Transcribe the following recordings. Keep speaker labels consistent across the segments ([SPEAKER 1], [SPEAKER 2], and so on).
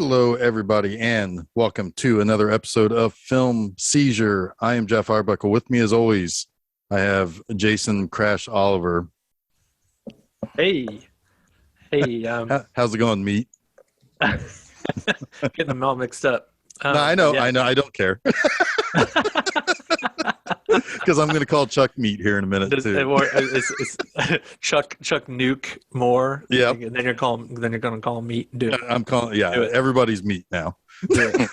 [SPEAKER 1] Hello, everybody, and welcome to another episode of Film Seizure. I am Jeff Arbuckle. With me, as always, I have Jason Crash Oliver.
[SPEAKER 2] Hey.
[SPEAKER 1] How's it going, Meat?
[SPEAKER 2] Getting them all mixed up.
[SPEAKER 1] No, I know. I don't care. Because I'm going to call Chuck Meat here in a minute too.
[SPEAKER 2] It's Chuck Nuke more.
[SPEAKER 1] Yeah.
[SPEAKER 2] And then you're going to call him Meat. Do it.
[SPEAKER 1] I'm calling. Yeah. Everybody's Meat now. All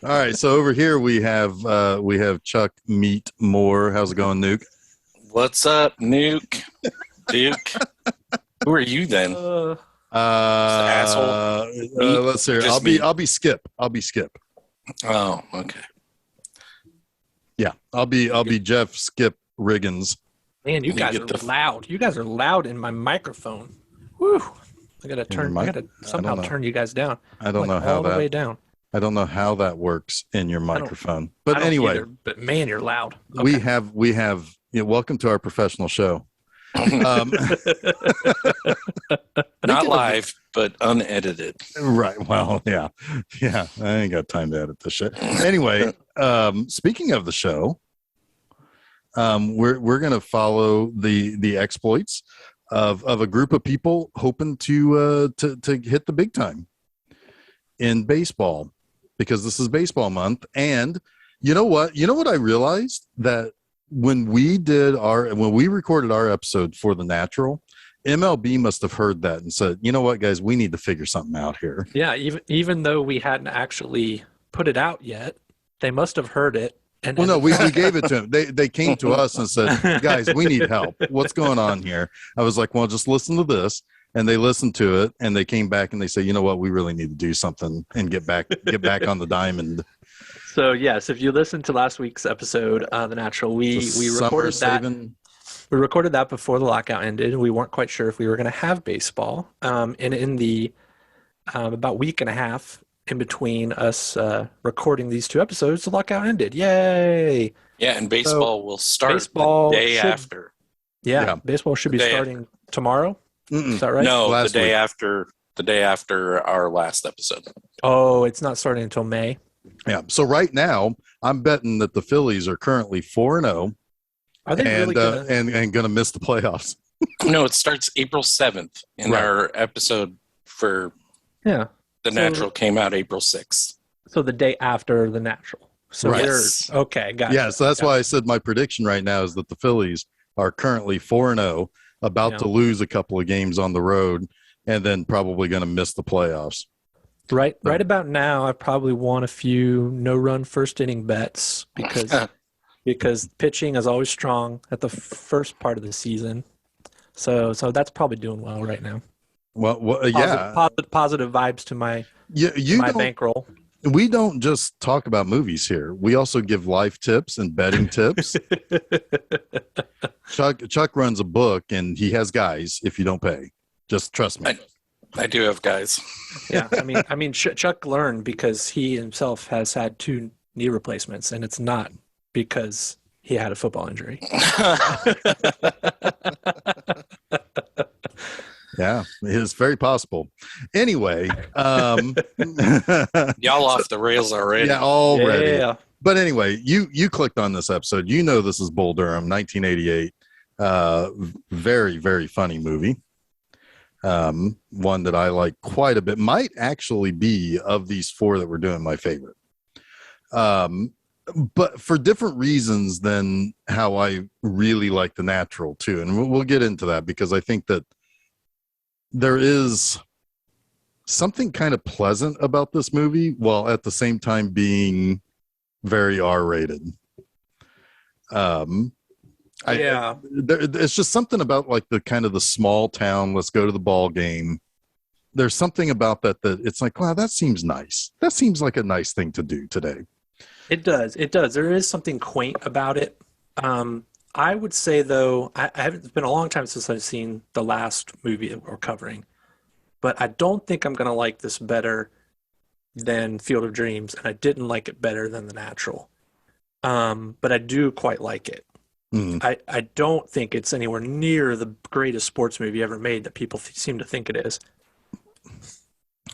[SPEAKER 1] right. So over here we have Chuck Meat Moore. How's it going, Nuke?
[SPEAKER 3] What's up, Nuke? Duke. Who are you then? Asshole.
[SPEAKER 1] Let's see. I'll be Skip.
[SPEAKER 3] Oh, okay.
[SPEAKER 1] Yeah, I'll be Jeff Skip Riggins.
[SPEAKER 2] Man, you guys are loud. You guys are loud in my microphone. Woo! I gotta somehow turn you guys down.
[SPEAKER 1] I don't know how
[SPEAKER 2] all
[SPEAKER 1] that
[SPEAKER 2] the way down.
[SPEAKER 1] I don't know how that works in your microphone. But anyway,
[SPEAKER 2] either, but man, you're loud. Okay.
[SPEAKER 1] We have welcome to our professional show.
[SPEAKER 3] Not live, but unedited.
[SPEAKER 1] Right. Well, yeah. I ain't got time to edit this shit. Anyway, speaking of the show, we're gonna follow the exploits of a group of people hoping to hit the big time in baseball, because this is baseball month. And you know what I realized, that when we recorded our episode for The Natural, MLB must have heard that and said, you know what, guys, we need to figure something out here.
[SPEAKER 2] Yeah, even though we hadn't actually put it out yet, they must have heard it.
[SPEAKER 1] No, we gave it to them. They came to us and said, guys, we need help. What's going on here? I was like, well, just listen to this. And they listened to it, and they came back and they said, you know what, we really need to do something and get back on the diamond.
[SPEAKER 2] So yes, if you listened to last week's episode, The Natural, we recorded that. We recorded that before the lockout ended. We weren't quite sure if we were going to have baseball. And in the about week and a half in between us recording these two episodes, the lockout ended. Yay!
[SPEAKER 3] Yeah, and baseball will start the day after.
[SPEAKER 2] Yeah, baseball should be starting tomorrow. Is that right?
[SPEAKER 3] No, the day after our last episode.
[SPEAKER 2] Oh, it's not starting until May.
[SPEAKER 1] Yeah. So right now, I'm betting that the Phillies are currently 4-0.
[SPEAKER 2] Are they really
[SPEAKER 1] going to miss the playoffs?
[SPEAKER 3] No, it starts April 7th, and our episode for The Natural came out April 6th.
[SPEAKER 2] So the day after The Natural. So
[SPEAKER 3] yes.
[SPEAKER 2] Okay, got it.
[SPEAKER 1] Yeah, so that's why I said my prediction right now is that the Phillies are currently 4-0, about to lose a couple of games on the road, and then probably going to miss the playoffs.
[SPEAKER 2] Right about now, I probably won a few no-run first inning bets because pitching is always strong at the first part of the season. So that's probably doing well right now.
[SPEAKER 1] Well,
[SPEAKER 2] positive vibes to my bankroll.
[SPEAKER 1] We don't just talk about movies here. We also give life tips and betting tips. Chuck runs a book, and he has guys if you don't pay. Just trust me.
[SPEAKER 3] I do have guys.
[SPEAKER 2] Yeah, I mean, Chuck learned because he himself has had 2 knee replacements, and it's not because he had a football injury.
[SPEAKER 1] Yeah, it's very possible. Anyway,
[SPEAKER 3] y'all off the rails already.
[SPEAKER 1] Yeah, already.
[SPEAKER 2] Yeah.
[SPEAKER 1] But anyway, you clicked on this episode. You know this is Bull Durham, 1988. Very, very funny movie. One that I like quite a bit. Might actually be, of these 4 that we're doing, my favorite. But for different reasons than how I really like The Natural too. And we'll get into that, because I think that there is something kind of pleasant about this movie, while at the same time being very R-rated. It's just something about like the kind of the small town, let's go to the ball game. There's something about that it's like, wow, that seems nice. That seems like a nice thing to do today.
[SPEAKER 2] It does. There is something quaint about it. I would say, though, it's been a long time since I've seen the last movie that we're covering, but I don't think I'm going to like this better than Field of Dreams, and I didn't like it better than The Natural. But I do quite like it. I don't think it's anywhere near the greatest sports movie ever made that people seem to think it is.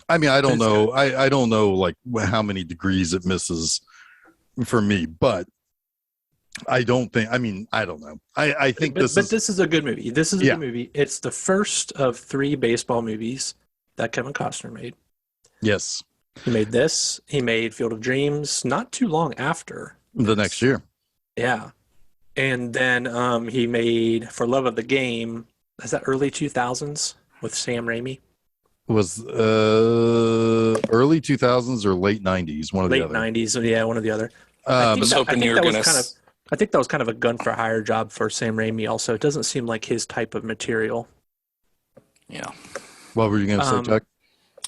[SPEAKER 1] I mean, I don't know. I don't know like how many degrees it misses for me, but I don't think. I mean, I don't know. I think
[SPEAKER 2] but this is a good movie. This is a good movie. It's the first of 3 baseball movies that Kevin Costner made.
[SPEAKER 1] Yes,
[SPEAKER 2] he made this. He made Field of Dreams not too long after
[SPEAKER 1] the next year.
[SPEAKER 2] Yeah, and then he made For Love of the Game. Is that early 2000s with Sam Raimi?
[SPEAKER 1] Was early 2000s or late 90s? One of the other.
[SPEAKER 2] Late 90s. Yeah, one or the other.
[SPEAKER 3] I was hoping you were going to.
[SPEAKER 2] I think that was kind of a gun for hire job for Sam Raimi. Also, it doesn't seem like his type of material.
[SPEAKER 3] Yeah.
[SPEAKER 1] What were you going to say, Chuck?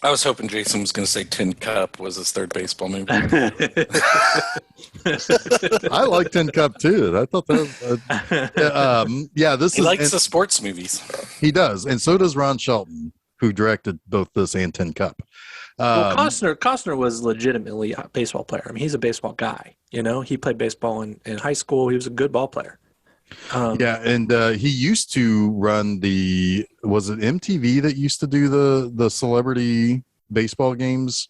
[SPEAKER 3] I was hoping Jason was going to say Tin Cup was his third baseball movie.
[SPEAKER 1] I like Tin Cup too. I thought that was,
[SPEAKER 3] he likes the sports movies.
[SPEAKER 1] He does, and so does Ron Shelton, who directed both this and Tin Cup.
[SPEAKER 2] Well, Costner was legitimately a baseball player. I mean, he's a baseball guy. You know, he played baseball in high school. He was a good ball player.
[SPEAKER 1] And he used to run was it MTV that used to do the celebrity baseball games?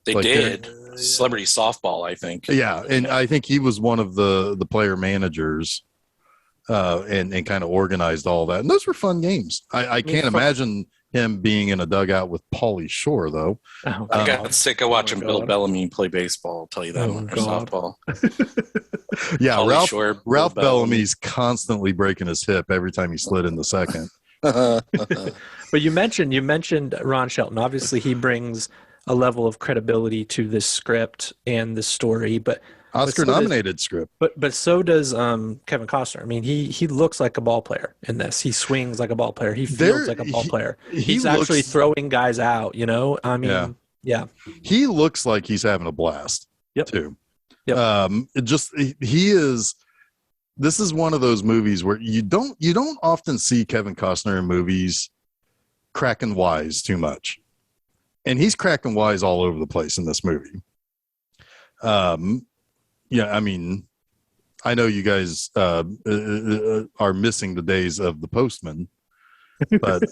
[SPEAKER 3] They did. Celebrity softball, I think.
[SPEAKER 1] Yeah, and I think he was one of the player managers and kind of organized all that. And those were fun games. I can't imagine him being in a dugout with Pauly Shore, though.
[SPEAKER 3] I got sick of watching Bill Bellamy play baseball, I'll tell you that one, or softball.
[SPEAKER 1] Yeah, Ralph Bellamy's constantly breaking his hip every time he slid in the second.
[SPEAKER 2] But you mentioned Ron Shelton. Obviously, he brings a level of credibility to this script and this story, but
[SPEAKER 1] Oscar-nominated script.
[SPEAKER 2] But so does Kevin Costner. I mean, he looks like a ball player in this. He swings like a ball player. He feels like a ball player. He's actually throwing guys out, you know? I mean, yeah.
[SPEAKER 1] He looks like he's having a blast, too.
[SPEAKER 2] Yep.
[SPEAKER 1] This is one of those movies where you don't often see Kevin Costner in movies cracking wise too much. And he's cracking wise all over the place in this movie. Yeah, I mean, I know you guys are missing the days of The Postman, but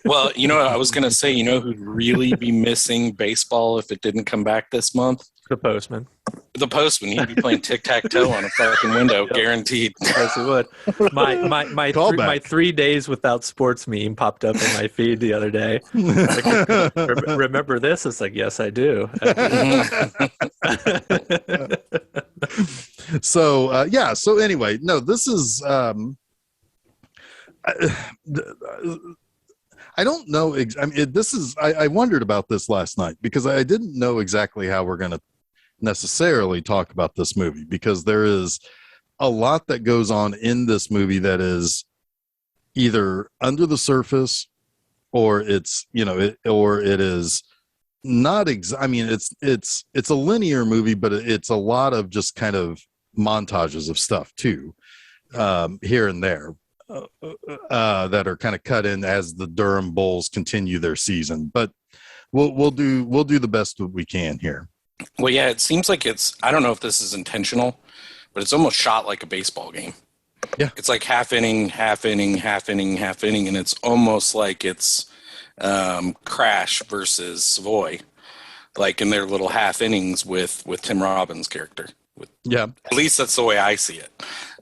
[SPEAKER 3] well, you know, I was going to say, you know who'd really be missing baseball if it didn't come back this month?
[SPEAKER 2] The Postman.
[SPEAKER 3] The Postman. He'd be playing tic-tac-toe on a fucking window, guaranteed.
[SPEAKER 2] Yes, he would. My 3 days without sports meme popped up in my feed the other day. Like, remember this? It's like, yes, I do.
[SPEAKER 1] So So anyway, no, this is. I don't know. I mean, this is. I wondered about this last night because I didn't know exactly how we're going to necessarily talk about this movie, because there is a lot that goes on in this movie that is either under the surface, or it's, you know, it is not. I mean, it's a linear movie, but it's a lot of just kind of montages of stuff too, here and there. That are kind of cut in as the Durham Bulls continue their season, but we'll do the best that we can here.
[SPEAKER 3] Well, yeah, it seems like I don't know if this is intentional, but it's almost shot like a baseball game.
[SPEAKER 1] Yeah,
[SPEAKER 3] it's like half inning, half inning, half inning, half inning, and it's almost like it's Crash versus Savoy, like in their little half innings with Tim Robbins' character.
[SPEAKER 1] Yeah,
[SPEAKER 3] at least that's the way I see it.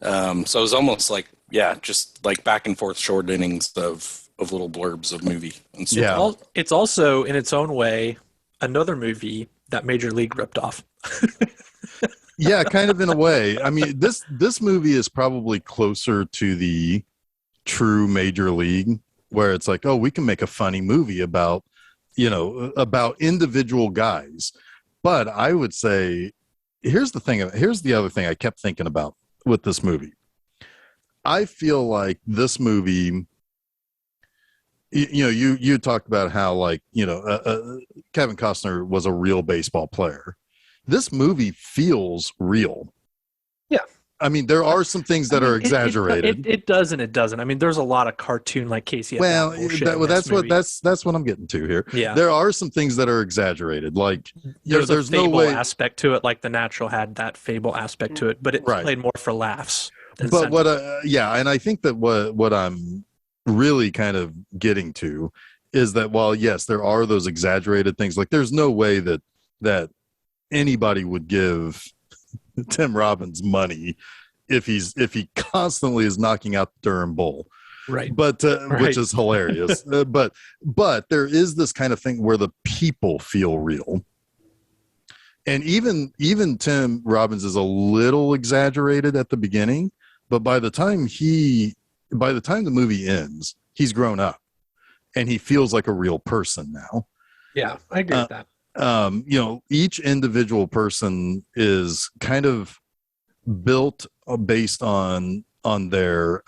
[SPEAKER 3] So it was almost like, yeah, just like back and forth short innings of little blurbs of movie. And so
[SPEAKER 1] yeah,
[SPEAKER 2] it's also in its own way another movie that Major League ripped off.
[SPEAKER 1] Yeah, kind of in a way. I mean, this movie is probably closer to the true Major League, where it's like, oh, we can make a funny movie about, you know, about individual guys. But I would say, here's the other thing I kept thinking about with this movie. I feel like this movie, you know, you talked about how, like, you know, Kevin Costner was a real baseball player. This movie feels real.
[SPEAKER 2] Yeah.
[SPEAKER 1] I mean, there are some things that are exaggerated.
[SPEAKER 2] It does and it doesn't. I mean, there's a lot of cartoon like Casey.
[SPEAKER 1] That's what I'm getting to here.
[SPEAKER 2] Yeah.
[SPEAKER 1] There are some things that are exaggerated. Like
[SPEAKER 2] there's a fable
[SPEAKER 1] no way
[SPEAKER 2] aspect to it. Like The Natural had that fable aspect to it, but it played more for laughs.
[SPEAKER 1] But and I think that what I'm really kind of getting to is that while yes, there are those exaggerated things, like there's no way that anybody would give Tim Robbins money if he constantly is knocking out the Durham Bull.
[SPEAKER 2] Right.
[SPEAKER 1] But
[SPEAKER 2] Right.
[SPEAKER 1] which is hilarious. But there is this kind of thing where the people feel real. And even Tim Robbins is a little exaggerated at the beginning, but by the time the movie ends, he's grown up and he feels like a real person now.
[SPEAKER 2] Yeah, I agree with that.
[SPEAKER 1] Each individual person is kind of built based on their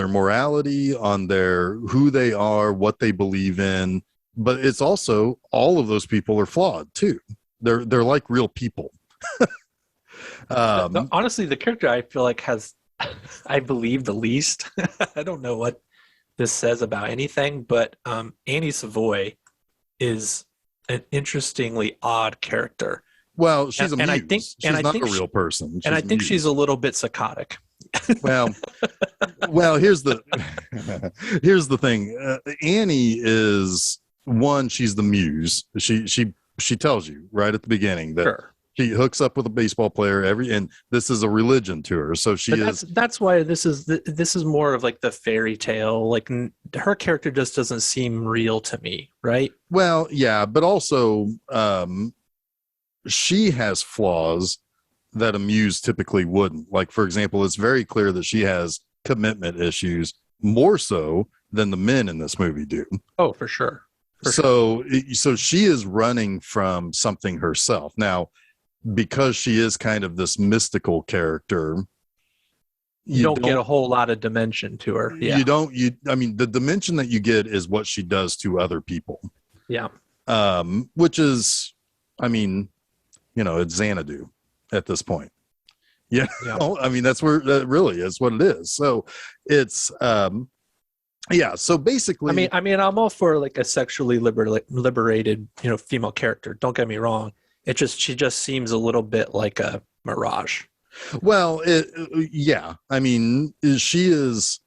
[SPEAKER 1] morality, on their who they are, what they believe in. But it's also all of those people are flawed too. They're like real people.
[SPEAKER 2] Honestly, the character I feel like has, I believe, the least. I don't know what this says about anything, but Annie Savoy is an interestingly odd character.
[SPEAKER 1] Well, she's a muse.
[SPEAKER 2] And I think
[SPEAKER 1] she's not a real person.
[SPEAKER 2] And I think she's a little bit psychotic.
[SPEAKER 1] Well, here's the thing. Annie is one. She's the muse. She tells you right at the beginning that
[SPEAKER 2] Sure.
[SPEAKER 1] she hooks up with a baseball player and this is a religion to her. So
[SPEAKER 2] that's why this is more of like the fairy tale. Like her character just doesn't seem real to me, right?
[SPEAKER 1] Well, yeah, but also she has flaws that a muse typically wouldn't. Like, for example, it's very clear that she has commitment issues more so than the men in this movie do.
[SPEAKER 2] Oh, for sure.
[SPEAKER 1] So she is running from something herself. Now, because she is kind of this mystical character,
[SPEAKER 2] you don't get a whole lot of dimension to her. Yeah.
[SPEAKER 1] The dimension that you get is what she does to other people.
[SPEAKER 2] Yeah.
[SPEAKER 1] Which is, it's Xanadu at this point. Yeah. That's where that really is what it is. So it's, so basically,
[SPEAKER 2] I'm all for like a sexually liberated, female character. Don't get me wrong. She just seems a little bit like a mirage.
[SPEAKER 1] Well, she is,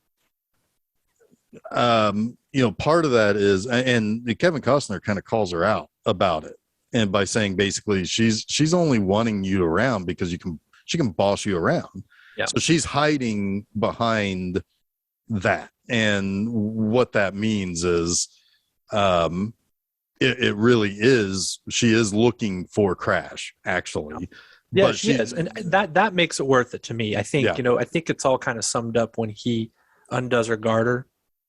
[SPEAKER 1] part of that is, and Kevin Costner kind of calls her out about it. And by saying basically she's only wanting you around because she can boss you around.
[SPEAKER 2] Yeah.
[SPEAKER 1] So she's hiding behind that. And what that means is, it really is, she is looking for Crash, actually.
[SPEAKER 2] Yeah, she is. And that makes it worth it to me. I think, I think it's all kind of summed up when he undoes her garter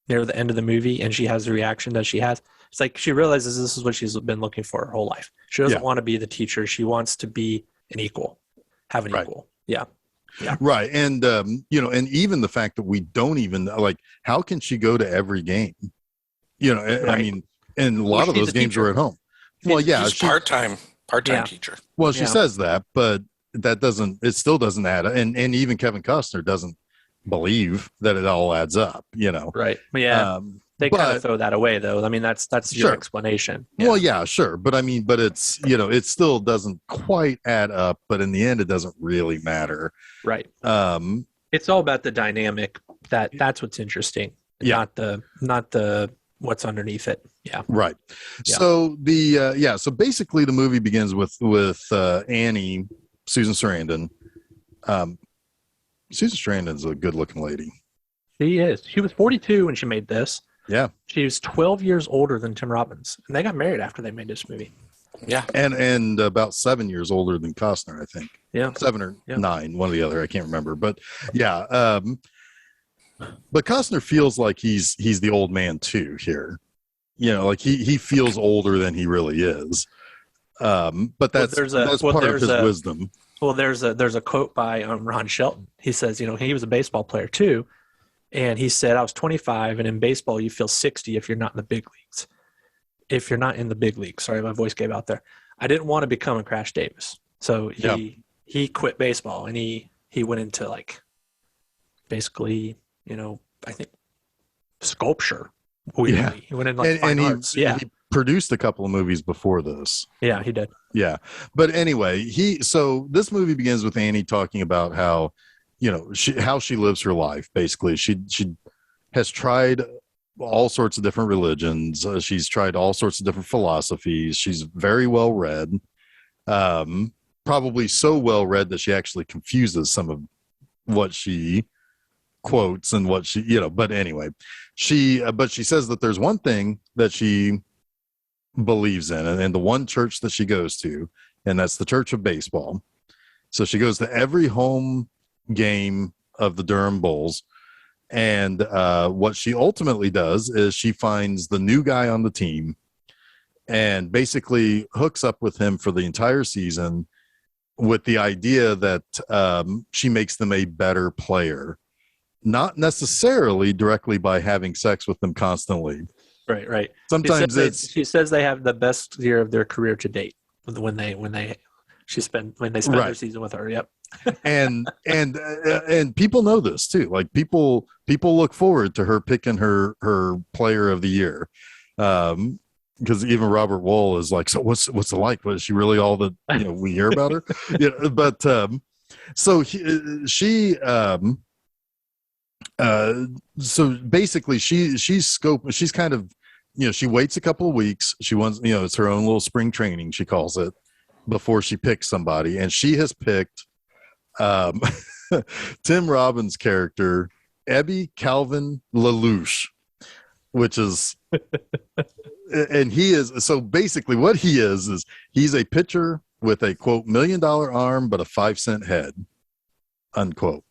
[SPEAKER 2] near the end of the movie and she has the reaction that she has. It's like she realizes this is what she's been looking for her whole life. She doesn't want to be the teacher. She wants to be an equal, have an equal. Yeah. Yeah.
[SPEAKER 1] Right. And, and even the fact that we don't even like, how can she go to every game?
[SPEAKER 2] Right.
[SPEAKER 1] And a lot of those games are at home. Well, yeah.
[SPEAKER 3] She's part-time teacher.
[SPEAKER 1] Well, she says that, but it still doesn't add up. And even Kevin Costner doesn't believe that it all adds up,
[SPEAKER 2] Right. Yeah. They kind of throw that away though. That's your explanation.
[SPEAKER 1] Yeah. Well, yeah, sure. But but it's, it still doesn't quite add up, but in the end, it doesn't really matter.
[SPEAKER 2] Right. It's all about the dynamic. That's what's interesting.
[SPEAKER 1] Yeah.
[SPEAKER 2] Not the what's underneath it. Yeah.
[SPEAKER 1] Right.
[SPEAKER 2] Yeah.
[SPEAKER 1] So so basically the movie begins with Annie, Susan Sarandon. Susan Sarandon's a good looking lady.
[SPEAKER 2] She is. She was 42 when she made this.
[SPEAKER 1] Yeah.
[SPEAKER 2] She was 12 years older than Tim Robbins. And they got married after they made this movie.
[SPEAKER 3] Yeah.
[SPEAKER 1] And about 7 years older than Costner, I think.
[SPEAKER 2] Yeah.
[SPEAKER 1] 7 or 9, one or the other. I can't remember. But yeah. But Costner feels like he's the old man too here. Like he feels older than he really is. But that's part of his wisdom.
[SPEAKER 2] Well, there's a quote by Ron Shelton. He says, he was a baseball player too. And he said, I was 25, and in baseball, you feel 60 if you're not in the big leagues. If you're not in the big leagues. Sorry, my voice gave out there. I didn't want to become a Crash Davis. So he quit baseball, and he went into, like, basically, I think, sculpture.
[SPEAKER 1] Yeah.
[SPEAKER 2] He went in, like, fine arts.
[SPEAKER 1] He produced a couple of movies before this.
[SPEAKER 2] Yeah, he did.
[SPEAKER 1] Yeah. But anyway, so this movie begins with Annie talking about how, how she lives her life. Basically, she has tried all sorts of different religions. She's tried all sorts of different philosophies. She's very well read, probably so well read that she actually confuses some of what she quotes and what she, but anyway, but she says that there's one thing that she believes in, and the one church that she goes to, and that's the Church of Baseball. So she goes to every home game of the Durham Bulls. And what she ultimately does is she finds the new guy on the team and basically hooks up with him for the entire season with the idea that she makes them a better player, not necessarily directly by having sex with them constantly.
[SPEAKER 2] Right.
[SPEAKER 1] Sometimes
[SPEAKER 2] she says they have the best year of their career to date when they spend their season with her. Yep.
[SPEAKER 1] and people know this too. Like people look forward to her picking her player of the year. Because even Robert Wool is like, so what's it like? Was she really all that we hear about her? But so basically she's kind of, she waits a couple of weeks. She wants, it's her own little spring training, she calls it, before she picks somebody. And she has picked Tim Robbins' character, Ebby Calvin Laloosh, which is, and he is, so basically what he is he's a pitcher with a, quote, $1 million arm, but a 5-cent head, unquote.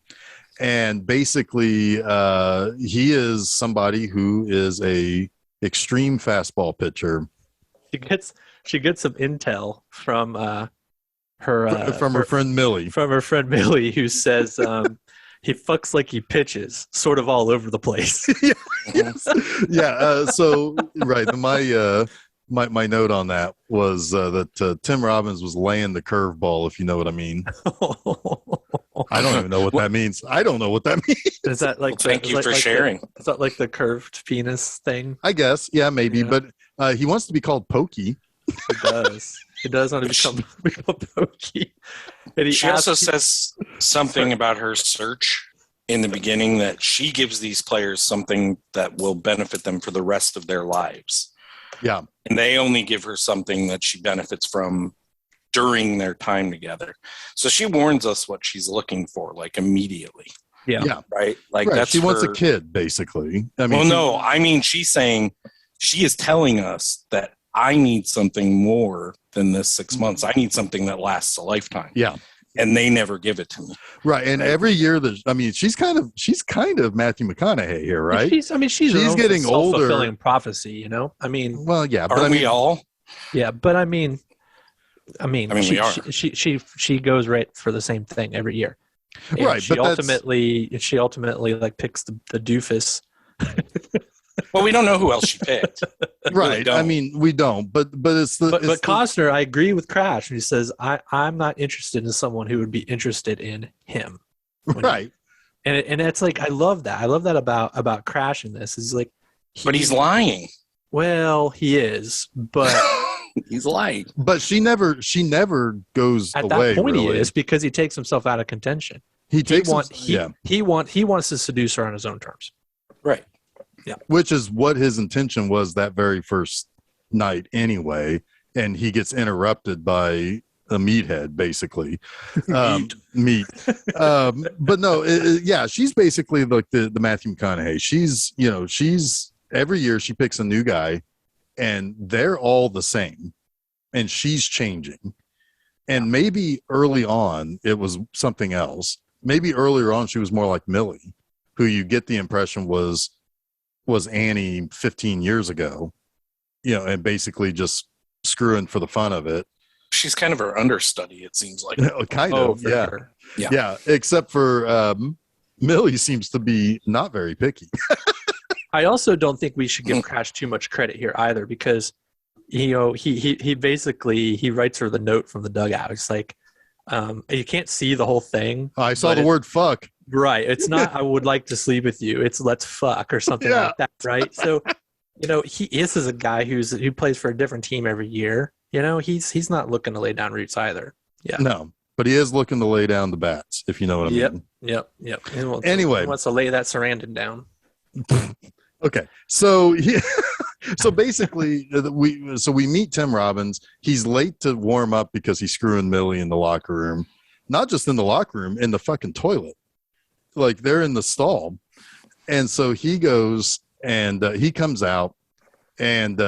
[SPEAKER 1] And basically, he is somebody who is a extreme fastball pitcher.
[SPEAKER 2] She gets some intel from her
[SPEAKER 1] friend Millie.
[SPEAKER 2] From her friend Millie, who says he fucks like he pitches, sort of all over the place.
[SPEAKER 1] So right, my note on that was that Tim Robbins was laying the curveball, if you know what I mean. I don't even know what that means. I don't know what that means.
[SPEAKER 2] Is that like?
[SPEAKER 3] Thank you for sharing.
[SPEAKER 2] Is that like the curved penis thing?
[SPEAKER 1] I guess, yeah, maybe. Yeah. But he wants to be called Pokey.
[SPEAKER 2] He does. He does want to become Pokey. And
[SPEAKER 3] she also says something about her search in the beginning, that she gives these players something that will benefit them for the rest of their lives.
[SPEAKER 1] Yeah.
[SPEAKER 3] And they only give her something that she benefits from during their time together. So she warns us what she's looking for, like, immediately.
[SPEAKER 2] Yeah.
[SPEAKER 3] Right? Like,
[SPEAKER 1] right.
[SPEAKER 3] that's
[SPEAKER 1] she wants a kid, basically. I mean, she's saying, she is telling us that I need something more than this 6 months. I need something that lasts a lifetime. Yeah.
[SPEAKER 3] And they never give it to me.
[SPEAKER 1] Right. And every year she's kind of Matthew McConaughey here, right?
[SPEAKER 2] She's
[SPEAKER 1] getting older.
[SPEAKER 2] Self-fulfilling prophecy, I mean,
[SPEAKER 1] well, yeah,
[SPEAKER 3] but we all?
[SPEAKER 2] Yeah, but I mean,
[SPEAKER 3] we are.
[SPEAKER 2] She goes right for the same thing every year. And
[SPEAKER 1] right.
[SPEAKER 2] She ultimately like picks the doofus.
[SPEAKER 3] Well, we don't know who else she picked.
[SPEAKER 1] Right. Really, we don't. But
[SPEAKER 2] Costner, I agree with Crash. He says, I'm not interested in someone who would be interested in him.
[SPEAKER 1] Right.
[SPEAKER 2] And it's like, I love that. I love that about Crash in this. Is like,
[SPEAKER 3] but he's lying.
[SPEAKER 2] Well, he is, but
[SPEAKER 3] he's lying.
[SPEAKER 1] But she never goes
[SPEAKER 2] at
[SPEAKER 1] away.
[SPEAKER 2] At that point,
[SPEAKER 1] really.
[SPEAKER 2] He is, because he takes himself out of contention. He wants to seduce her on his own terms.
[SPEAKER 3] Right.
[SPEAKER 1] Yeah. Which is what his intention was that very first night anyway. And he gets interrupted by a meathead, basically. Meat. But no, she's basically like the Matthew McConaughey. She's every year she picks a new guy and they're all the same. And she's changing. And maybe early on it was something else. Maybe earlier on she was more like Millie, who you get the impression was Annie 15 years ago, and basically just screwing for the fun of it.
[SPEAKER 3] She's kind of her understudy, it seems like.
[SPEAKER 1] Kind of, yeah.
[SPEAKER 2] Sure.
[SPEAKER 1] Yeah, except for Millie seems to be not very picky.
[SPEAKER 2] I also don't think we should give Crash too much credit here either, because he basically writes her the note from the dugout. It's like, you can't see the whole thing.
[SPEAKER 1] I saw the word fuck. Right.
[SPEAKER 2] It's not, I would like to sleep with you. It's let's fuck or something like that. Right. So, this is a guy who plays for a different team every year. He's not looking to lay down roots either. Yeah.
[SPEAKER 1] No, but he is looking to lay down the bats, if you know what I mean.
[SPEAKER 2] Yep.
[SPEAKER 1] Anyway.
[SPEAKER 2] He wants to lay that Sarandon down.
[SPEAKER 1] Okay, so so basically, we meet Tim Robbins. He's late to warm up because he's screwing Millie in the locker room, not just in the locker room, in the fucking toilet. Like they're in the stall, and so he goes and he comes out, and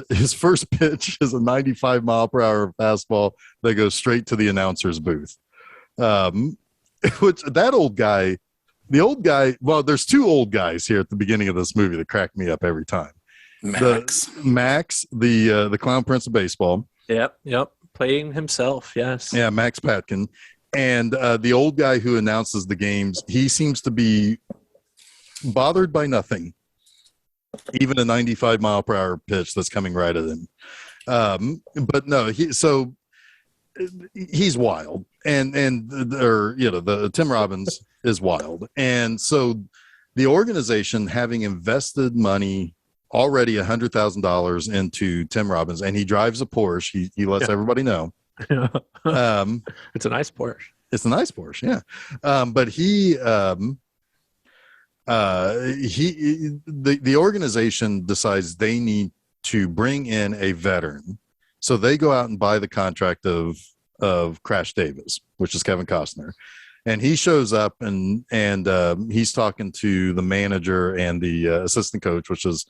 [SPEAKER 1] his first pitch is a 95-mile-per-hour fastball that goes straight to the announcer's booth. Which that old guy. The old guy, well, there's two old guys here at the beginning of this movie that crack me up every time. Max, the Clown Prince of Baseball.
[SPEAKER 2] Yep, playing himself, yes.
[SPEAKER 1] Yeah, Max Patkin. And the old guy who announces the games, he seems to be bothered by nothing, even a 95-mile-per-hour pitch that's coming right at him. But no, he's wild, and the Tim Robbins is wild, and so the organization, having invested money already $100,000 into Tim Robbins, and he drives a Porsche. He lets everybody know.
[SPEAKER 2] It's a nice Porsche.
[SPEAKER 1] It's a nice Porsche, yeah. But the organization decides they need to bring in a veteran. So they go out and buy the contract of Crash Davis, which is Kevin Costner, and he shows up and he's talking to the manager and the assistant coach, which is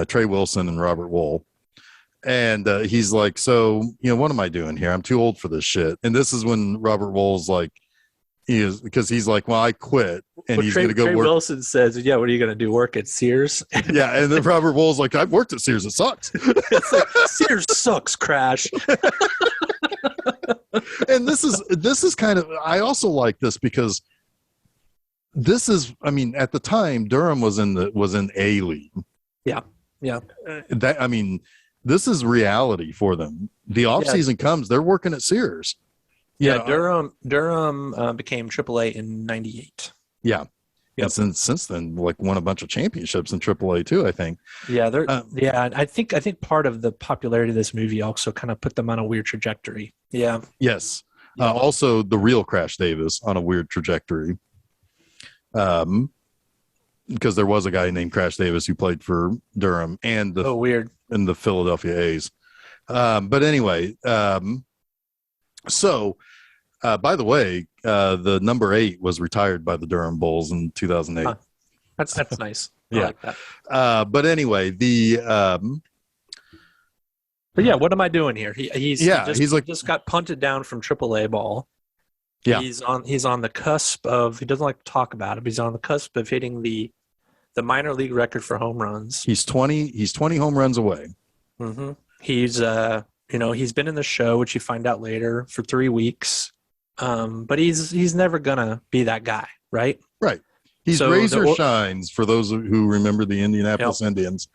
[SPEAKER 1] Trey Wilson and Robert Wool, and he's like, "So, what am I doing here? I'm too old for this shit." And this is when Robert Wool's like, because he's like, "Well, I quit," and he's going to go
[SPEAKER 2] Trey
[SPEAKER 1] work.
[SPEAKER 2] Wilson says, "Yeah, what are you going to do? Work at Sears?"
[SPEAKER 1] Yeah, and then Robert Wool's like, "I've worked at Sears. It sucks."
[SPEAKER 2] It's like, Sears sucks, Crash.
[SPEAKER 1] And this is kind of, I also like this because this is, I mean, at the time Durham was in A league.
[SPEAKER 2] Yeah.
[SPEAKER 1] This is reality for them. The off season comes, they're working at Sears.
[SPEAKER 2] Yeah, Durham became AAA in '98.
[SPEAKER 1] Yeah. Yep. And since then, like, won a bunch of championships in AAA too, I think.
[SPEAKER 2] Yeah, I think part of the popularity of this movie also kind of put them on a weird trajectory. Yeah.
[SPEAKER 1] Yes. Yeah. Also, the real Crash Davis on a weird trajectory. Because there was a guy named Crash Davis who played for Durham and
[SPEAKER 2] weird
[SPEAKER 1] and the Philadelphia A's. But anyway, so. By the way, the number 8 was retired by the Durham Bulls in 2008.
[SPEAKER 2] Huh. That's nice.
[SPEAKER 1] Yeah.
[SPEAKER 2] I like that.
[SPEAKER 1] But anyway,
[SPEAKER 2] But yeah, what am I doing here? He just got punted down from AAA ball. Yeah. He's on the cusp of, he doesn't like to talk about it, but he's on the cusp of hitting the minor league record for home runs.
[SPEAKER 1] He's 20 home runs away.
[SPEAKER 2] Mm-hmm. He's he's been in the show, which you find out later, for 3 weeks. But he's never gonna be that guy, right?
[SPEAKER 1] Right. He's razor shines for those who remember the Indianapolis Indians.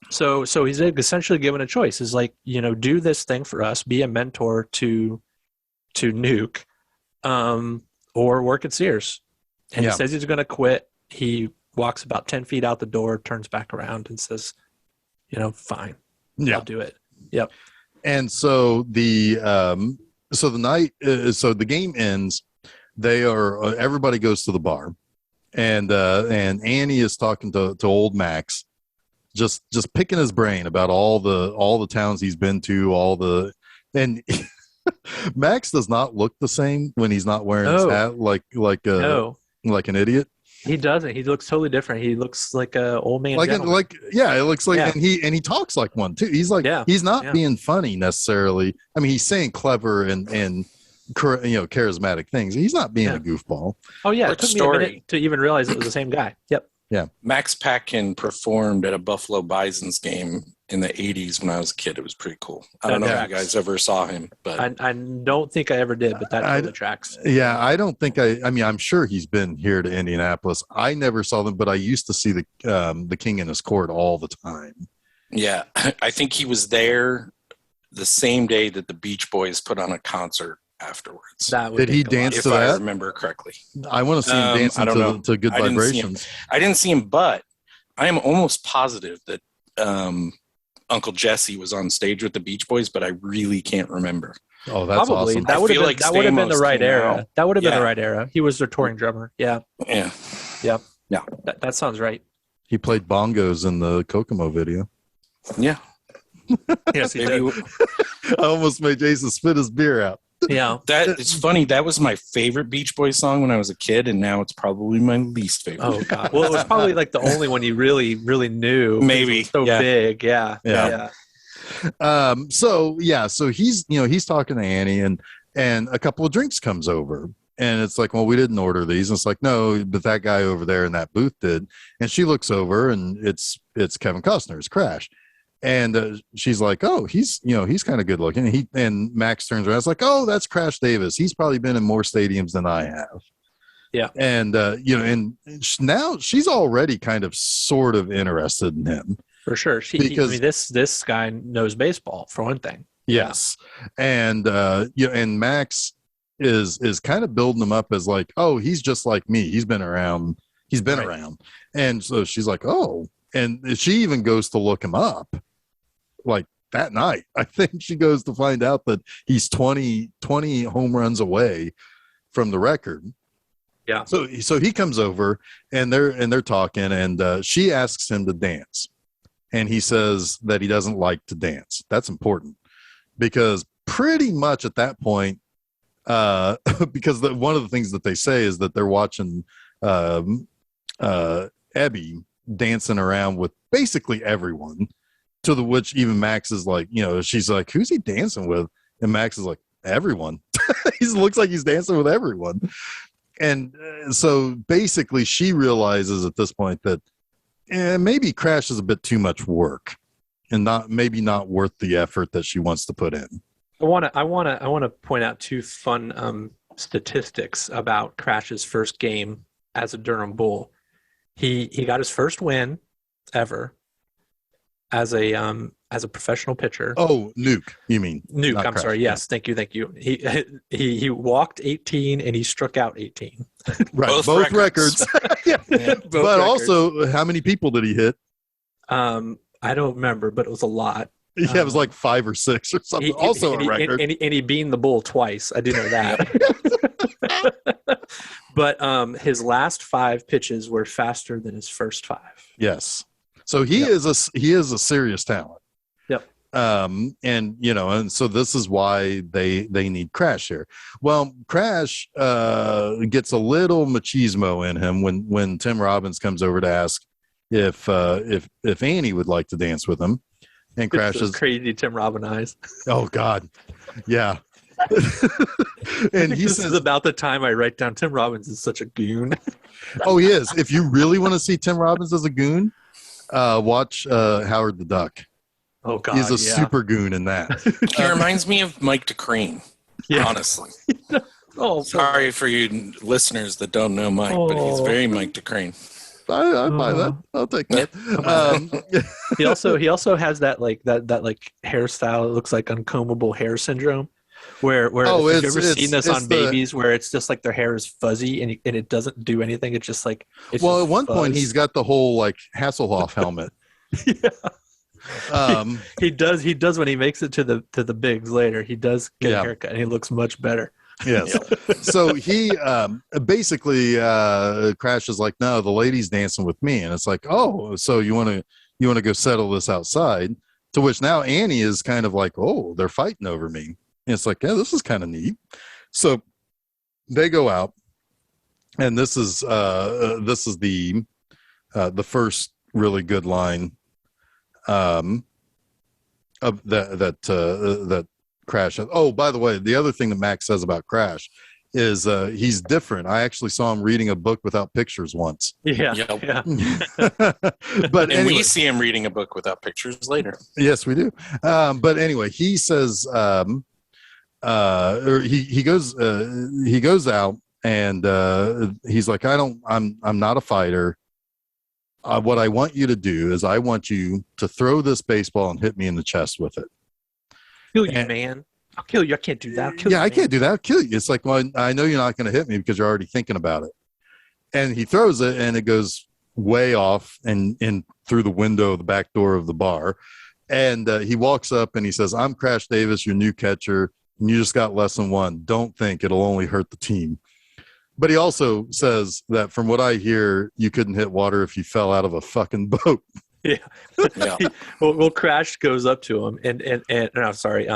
[SPEAKER 2] So he's essentially given a choice. Is like, do this thing for us, be a mentor to Nuke, or work at Sears. And he says he's gonna quit. He walks about 10 feet out the door, turns back around, and says, fine, I'll do it. Yep.
[SPEAKER 1] And so the game ends. Everybody goes to the bar, and Annie is talking to old Max, just picking his brain about all the towns he's been to, and Max does not look the same when he's not wearing his hat, like an idiot.
[SPEAKER 2] He doesn't. He looks totally different. He looks like a old man.
[SPEAKER 1] It looks like, and he talks like one too. He's like, he's not being funny necessarily. I mean, he's saying clever and charismatic things. He's not being a goofball.
[SPEAKER 2] Oh yeah, it took me a minute to even realize it was the same guy. Yep.
[SPEAKER 1] Yeah.
[SPEAKER 3] Max Patkin performed at a Buffalo Bisons game in the 80s when I was a kid. It was pretty cool. I don't know if you guys ever saw him, but
[SPEAKER 2] I don't think I ever did, but that's the tracks.
[SPEAKER 1] Yeah, I don't think I mean, I'm sure he's been here to Indianapolis. I never saw them, but I used to see the King in his court all the time.
[SPEAKER 3] Yeah, I think he was there the same day that the Beach Boys put on a concert afterwards.
[SPEAKER 1] Did he dance to that?
[SPEAKER 3] If I remember correctly.
[SPEAKER 1] I want to see him dancing to Good Vibrations.
[SPEAKER 3] I didn't see him, but I am almost positive that Uncle Jesse was on stage with the Beach Boys, but I really can't rember.
[SPEAKER 1] Oh, that's
[SPEAKER 2] probably
[SPEAKER 1] awesome.
[SPEAKER 2] That would have been the right era. That would have been the right era. He was their touring drummer. Yeah.
[SPEAKER 3] Yeah.
[SPEAKER 2] Yeah. Yeah. That sounds right.
[SPEAKER 1] He played bongos in the Kokomo video.
[SPEAKER 3] Yeah.
[SPEAKER 2] Yes, he
[SPEAKER 3] Maybe
[SPEAKER 2] did.
[SPEAKER 1] I almost made Jason spit his beer out.
[SPEAKER 2] Yeah.
[SPEAKER 3] that it's funny. That was my favorite Beach Boys song when I was a kid, and now it's probably my least favorite.
[SPEAKER 2] Oh God. Well, it was probably like the only one you really knew. 'cause
[SPEAKER 3] Maybe.
[SPEAKER 2] it was so
[SPEAKER 3] Yeah.
[SPEAKER 2] big. Yeah.
[SPEAKER 1] Yeah. So he's talking to Annie, and a couple of drinks comes over, and it's like, well, we didn't order these. And it's like, no, but that guy over there in that booth did. And she looks over, and it's Kevin Costner's Crash. And she's like, oh, he's kind of good looking. And Max turns around. It's like, oh, that's Crash Davis. He's probably been in more stadiums than I have.
[SPEAKER 2] Yeah.
[SPEAKER 1] And, and now she's already kind of sort of interested in him.
[SPEAKER 2] For sure. This guy knows baseball for one thing.
[SPEAKER 1] Yes. And, and Max is kind of building him up as like, oh, he's just like me. He's been around. And so she's like, oh, and she even goes to look him up. Like that night, I think she goes to find out that he's 20 home runs away from the record.
[SPEAKER 2] Yeah.
[SPEAKER 1] So he comes over, and they're talking, and she asks him to dance, and he says that he doesn't like to dance. That's important because pretty much at that point, because one of the things that they say is that they're watching Ebby dancing around with basically everyone. To the which even Max is like, she's like, who's he dancing with? And Max is like, everyone. He looks like he's dancing with everyone. And so basically she realizes at this point that maybe Crash is a bit too much work and maybe not worth the effort that she wants to put in.
[SPEAKER 2] I want to point out two fun statistics about Crash's first game as a Durham Bull. He got his first win ever as a professional pitcher.
[SPEAKER 1] Oh, Nuke, you mean?
[SPEAKER 2] Nuke, I'm
[SPEAKER 1] Crash.
[SPEAKER 2] sorry. Yes, thank you. He walked 18 and he struck out 18.
[SPEAKER 1] Right, both records. Yeah.
[SPEAKER 2] Both
[SPEAKER 1] but
[SPEAKER 2] records.
[SPEAKER 1] Also, how many people did he hit?
[SPEAKER 2] I don't remember, but it was a lot.
[SPEAKER 1] Yeah, it was like 5 or 6 or something. A record.
[SPEAKER 2] And he beamed the bull twice. I do know that. But his last 5 pitches were faster than his first 5.
[SPEAKER 1] Yes. So he is a serious talent.
[SPEAKER 2] Yep.
[SPEAKER 1] And so this is why they need Crash here. Well, Crash gets a little machismo in him when Tim Robbins comes over to ask if Annie would like to dance with him. And Crash is
[SPEAKER 2] crazy Tim Robbins eyes.
[SPEAKER 1] Oh God. Yeah. And he
[SPEAKER 2] this
[SPEAKER 1] says
[SPEAKER 2] is about the time I write down Tim Robbins is such a goon.
[SPEAKER 1] Oh, he is. If you really want to see Tim Robbins as a goon, watch Howard the Duck.
[SPEAKER 2] Oh God,
[SPEAKER 1] he's a super goon in that.
[SPEAKER 3] He reminds me of Mike DeCrane. Yeah. Honestly.
[SPEAKER 2] Oh,
[SPEAKER 3] sorry for you listeners that don't know Mike, but he's very Mike DeCrane.
[SPEAKER 1] I buy that. I'll take that.
[SPEAKER 2] He also has that hairstyle. It looks like uncombable hair syndrome. Where have you ever seen this on babies where it's just like their hair is fuzzy and it doesn't do anything? It's just like
[SPEAKER 1] at one point he's got the whole like Hasselhoff helmet.
[SPEAKER 2] Yeah. He does when he makes it to the bigs later. He does get a haircut and he looks much better.
[SPEAKER 1] Yes. So he basically Crash is like, no, the lady's dancing with me, and it's like, oh, so you want to go settle this outside? To which now Annie is kind of like, oh, they're fighting over me. And it's like, yeah, this is kind of neat. So they go out, and this is the first really good line of that Crash. Oh, by the way, the other thing that Max says about Crash is he's different. I actually saw him reading a book without pictures once.
[SPEAKER 2] Yeah.
[SPEAKER 3] But anyway, we see him reading a book without pictures later.
[SPEAKER 1] Yes, we do. But anyway, he says he goes out and he's like, I'm not a fighter. What I want you to do is I want you to throw this baseball and hit me in the chest with it.
[SPEAKER 2] Kill you, man. I'll kill you. I can't do that.
[SPEAKER 1] I can't do that. I'll kill you. It's like, well, I know you're not going to hit me because you're already thinking about it. And he throws it, and it goes way off and in through the window of the back door of the bar. And he walks up and he says, I'm Crash Davis, your new catcher, and you just got lesson 1. Don't think it'll only hurt the team. But he also says that from what I hear, you couldn't hit water if you fell out of a fucking boat.
[SPEAKER 2] Yeah.
[SPEAKER 3] Yeah.
[SPEAKER 2] Well, Crash goes up to him, and no, sorry,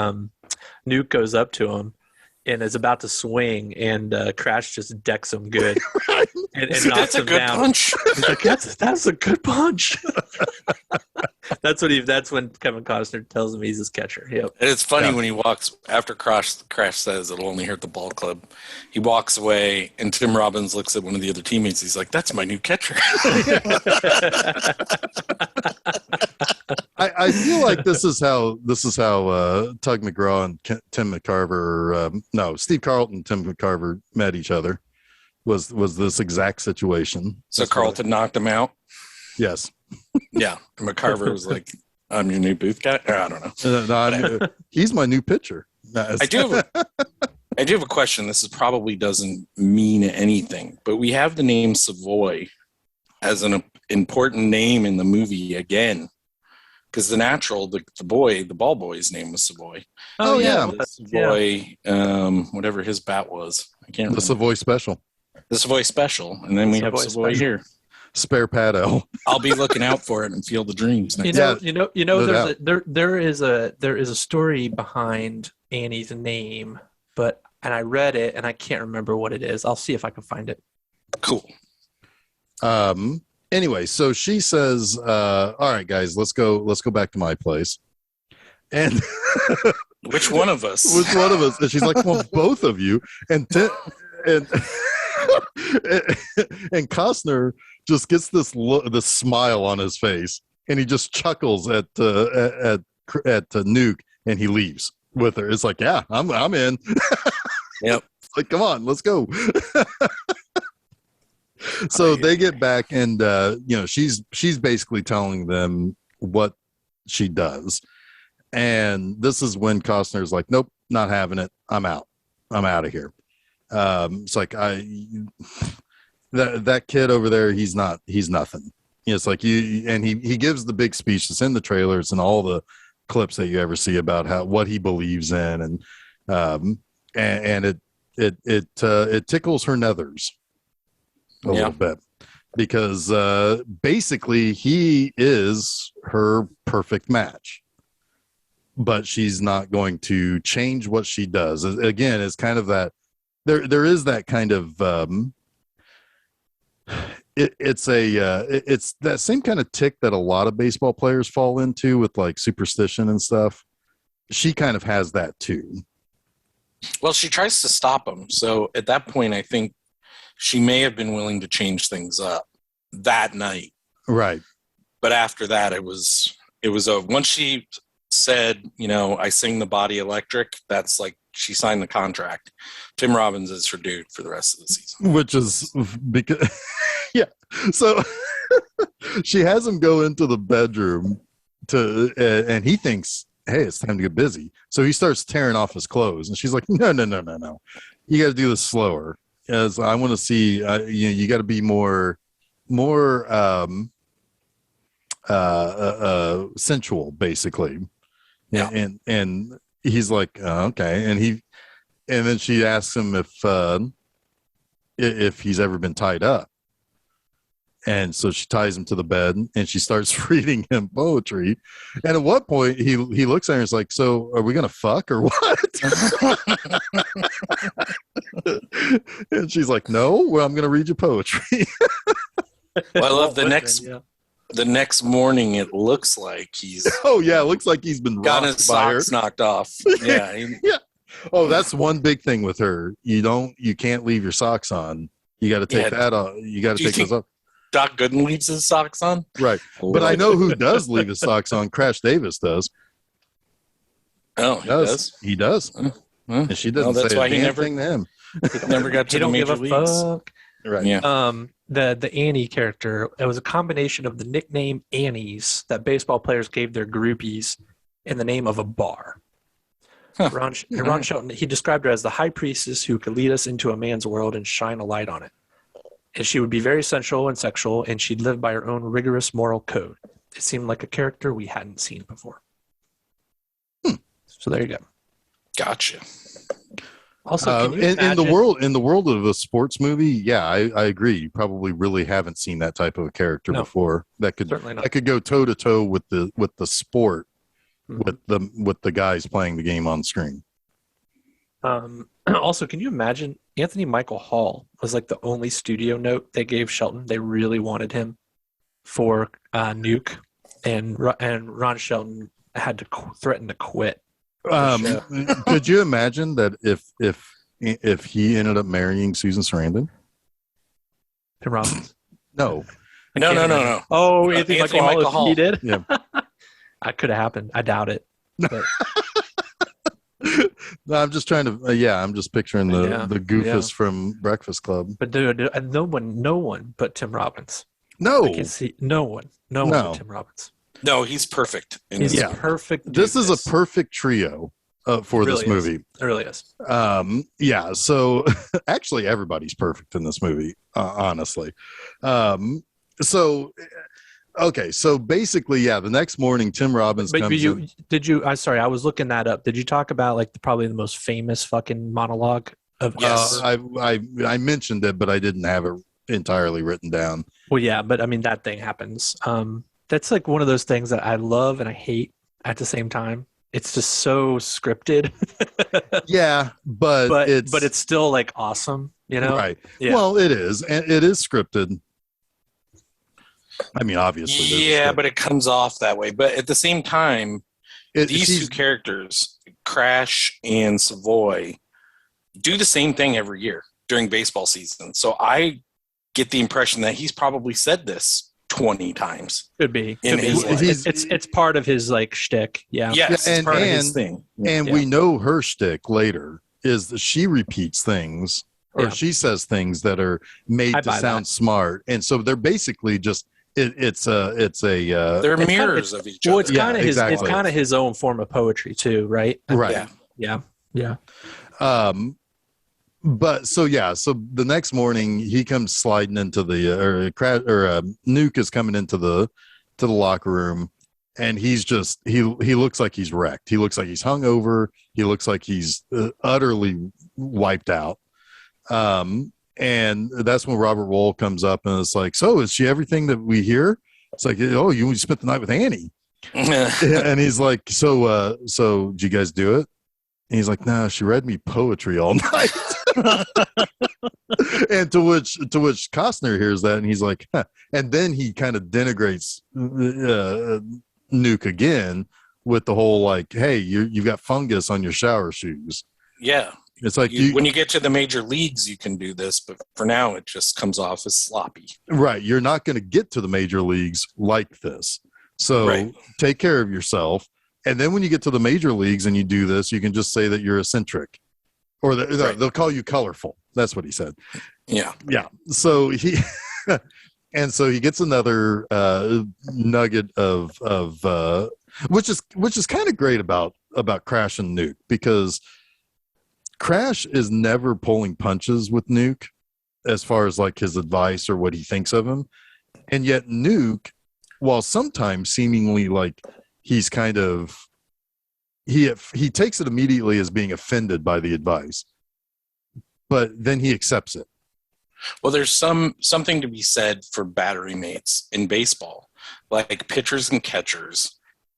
[SPEAKER 2] Nuke goes up to him and is about to swing, and Crash just decks him good and knocks
[SPEAKER 3] That's a
[SPEAKER 2] him
[SPEAKER 3] good
[SPEAKER 2] down.
[SPEAKER 3] punch.
[SPEAKER 2] He's like, that's a good punch. That's when Kevin Costner tells him he's his catcher. Yep.
[SPEAKER 3] And it's funny
[SPEAKER 1] Yeah.
[SPEAKER 3] when he walks after Crash says it'll only hurt the ball club. He walks away, and Tim Robbins looks at one of the other teammates. He's like, "That's my new catcher."
[SPEAKER 1] I feel like this is how Tug McGraw and Tim McCarver, Steve Carlton, Tim McCarver met each other. Was this exact situation?
[SPEAKER 3] So Carlton knocked him out.
[SPEAKER 1] Yes.
[SPEAKER 3] Yeah, and McCarver was like, "I'm your new booth guy." Or, I don't know.
[SPEAKER 1] He's my new pitcher.
[SPEAKER 3] I do have a question. This probably doesn't mean anything, but we have the name Savoy as an important name in the movie again, because the ball boy's name was Savoy.
[SPEAKER 1] Oh yeah,
[SPEAKER 3] Savoy, whatever his bat was, I can't remember.
[SPEAKER 1] The Savoy Special.
[SPEAKER 3] The Savoy Special, and then we have Savoy here.
[SPEAKER 1] Spare Pat L.
[SPEAKER 3] I'll be looking out for it and Field of Dreams. Next
[SPEAKER 2] There is a story behind Annie's name, and I read it and I can't remember what it is. I'll see if I can find it.
[SPEAKER 3] Cool.
[SPEAKER 1] Anyway, so she says, all right, guys, let's go back to my place. And
[SPEAKER 3] which one of us?
[SPEAKER 1] Which one of us? And she's like, well, both of you. And and Costner just gets this smile on his face, and he just chuckles at Nuke, and he leaves with her. It's like, yeah, I'm in.
[SPEAKER 3] Yep.
[SPEAKER 1] It's like, come on, let's go. So they get back, and she's basically telling them what she does, and this is when Costner's like, nope, not having it. I'm out of here. It's like that kid over there, he's nothing. It's like and he gives the big speech that's in the trailers and all the clips that you ever see about what he believes in, and it tickles her nethers a little bit, because basically he is her perfect match, but she's not going to change what she does. Again, it's kind of that there is that kind of it's that same kind of tick that a lot of baseball players fall into with like superstition and stuff. She kind of has that too.
[SPEAKER 3] Well, she tries to stop him. So at that point, I think she may have been willing to change things up that night.
[SPEAKER 1] Right.
[SPEAKER 3] But after that, it was once she said, I sing the body electric, that's like she signed the contract. Tim Robbins is her dude for the rest of the season.
[SPEAKER 1] Which is because, yeah. So she has him go into the bedroom and he thinks, hey, it's time to get busy. So he starts tearing off his clothes, and she's like, no. You got to do this slower. As I want to see, you got to be more sensual, basically.
[SPEAKER 3] Yeah.
[SPEAKER 1] And he's like, okay. And then she asks him if he's ever been tied up. And so she ties him to the bed, and she starts reading him poetry. And at what point he looks at her and is like, so are we going to fuck or what? And she's like, no, well, I'm going to read you poetry.
[SPEAKER 3] Well, I love the next morning. It looks like he's
[SPEAKER 1] it looks like he's been
[SPEAKER 3] got his socks knocked off. Yeah.
[SPEAKER 1] Yeah. Oh, that's one big thing with her. You can't leave your socks on. You got to take that off. You got to take those off.
[SPEAKER 3] Doc Gooden leaves his socks on?
[SPEAKER 1] Right. But I know who does leave his socks on. Crash Davis does.
[SPEAKER 3] Oh, he does?
[SPEAKER 1] He does. And she doesn't say a damn thing to him.
[SPEAKER 3] He never got to the major leagues.
[SPEAKER 2] Fuck.
[SPEAKER 1] Right.
[SPEAKER 3] Yeah.
[SPEAKER 2] The Annie character, it was a combination of the nickname Annies that baseball players gave their groupies and the name of a bar.
[SPEAKER 3] Huh.
[SPEAKER 2] Ron Shelton, he described her as the high priestess who could lead us into a man's world and shine a light on it. And she would be very sensual and sexual, and she'd live by her own rigorous moral code. It seemed like a character we hadn't seen before. So there you go.
[SPEAKER 3] Gotcha.
[SPEAKER 2] Also, can you
[SPEAKER 1] in the
[SPEAKER 2] imagine-
[SPEAKER 1] world of a sports movie, yeah, I agree. You probably really haven't seen that type of a character
[SPEAKER 2] No.
[SPEAKER 1] before that
[SPEAKER 2] Certainly not.
[SPEAKER 1] could go toe to toe with the sport
[SPEAKER 2] Mhm.
[SPEAKER 1] with the guys playing the game on screen.
[SPEAKER 2] Also, can you imagine Anthony Michael Hall was like the only studio note they gave Shelton? They really wanted him for Nuke, and Ron Shelton had to threaten to quit.
[SPEAKER 1] Could you imagine that if he ended up marrying Susan Sarandon?
[SPEAKER 2] Tim Robbins.
[SPEAKER 1] No.
[SPEAKER 3] No.
[SPEAKER 2] Oh, Anthony Michael Hall. He did.
[SPEAKER 1] Yeah.
[SPEAKER 2] That could have happened. I doubt it. But
[SPEAKER 1] No, I'm just trying to. I'm just picturing the goofus from Breakfast Club.
[SPEAKER 2] But dude, no one but Tim Robbins.
[SPEAKER 1] No,
[SPEAKER 2] I can see no one but Tim Robbins.
[SPEAKER 3] No, he's perfect.
[SPEAKER 2] He's perfect.
[SPEAKER 1] This is a perfect trio for
[SPEAKER 2] Really
[SPEAKER 1] this movie.
[SPEAKER 2] It really is.
[SPEAKER 1] So actually, everybody's perfect in this movie. Honestly. So basically, the next morning, Tim Robbins comes in.
[SPEAKER 2] Sorry, I was looking that up. Did you talk about like probably the most famous fucking monologue of?
[SPEAKER 3] Yes.
[SPEAKER 1] I mentioned it, but I didn't have it entirely written down.
[SPEAKER 2] Well, yeah, but I mean that thing happens. That's like one of those things that I love and I hate at the same time. It's just so scripted.
[SPEAKER 1] Yeah, but
[SPEAKER 2] it's still like awesome, you know?
[SPEAKER 1] Right.
[SPEAKER 2] Yeah.
[SPEAKER 1] Well, it is, and it is scripted. I mean, obviously.
[SPEAKER 3] Yeah, but it comes off that way. But at the same time, these two characters, Crash and Savoy, do the same thing every year during baseball season. So I get the impression that he's probably said this 20 times.
[SPEAKER 2] Could be. It's part of his like shtick. Yeah.
[SPEAKER 3] Yes, it's part of his thing.
[SPEAKER 1] And we know her shtick later is that she repeats things or she says things that are made to sound smart. And so they're basically just they're mirrors of each other.
[SPEAKER 2] Well, it's kind of it's kind of his own form of poetry too, right?
[SPEAKER 1] Right.
[SPEAKER 2] Yeah.
[SPEAKER 1] But so the next morning he comes sliding into Nuke is coming into the locker room, and he's just he looks like he's wrecked. He looks like he's hungover. He looks like he's utterly wiped out. And that's when Robert Wool comes up and it's like, so is she everything that we hear? It's like, oh, you spent the night with Annie. And he's like, so did you guys do it? And he's like, no, she read me poetry all night. And to which Costner hears that and he's like, huh. And then he kind of denigrates Nuke again with the whole like, hey, you've got fungus on your shower shoes.
[SPEAKER 3] Yeah.
[SPEAKER 1] It's like
[SPEAKER 3] when you get to the major leagues, you can do this, but for now, it just comes off as sloppy.
[SPEAKER 1] Right. You're not going to get to the major leagues like this. So take care of yourself. And then when you get to the major leagues and you do this, you can just say that you're eccentric or they'll call you colorful. That's what he said.
[SPEAKER 3] Yeah.
[SPEAKER 1] Yeah. So he gets another nugget of which is kind of great about Crash and Nuke, because Crash is never pulling punches with Nuke as far as like his advice or what he thinks of him. And yet Nuke, while sometimes seemingly like he's kind of, he takes it immediately as being offended by the advice, but then he accepts it.
[SPEAKER 3] Well, there's something to be said for battery mates in baseball. Like pitchers and catchers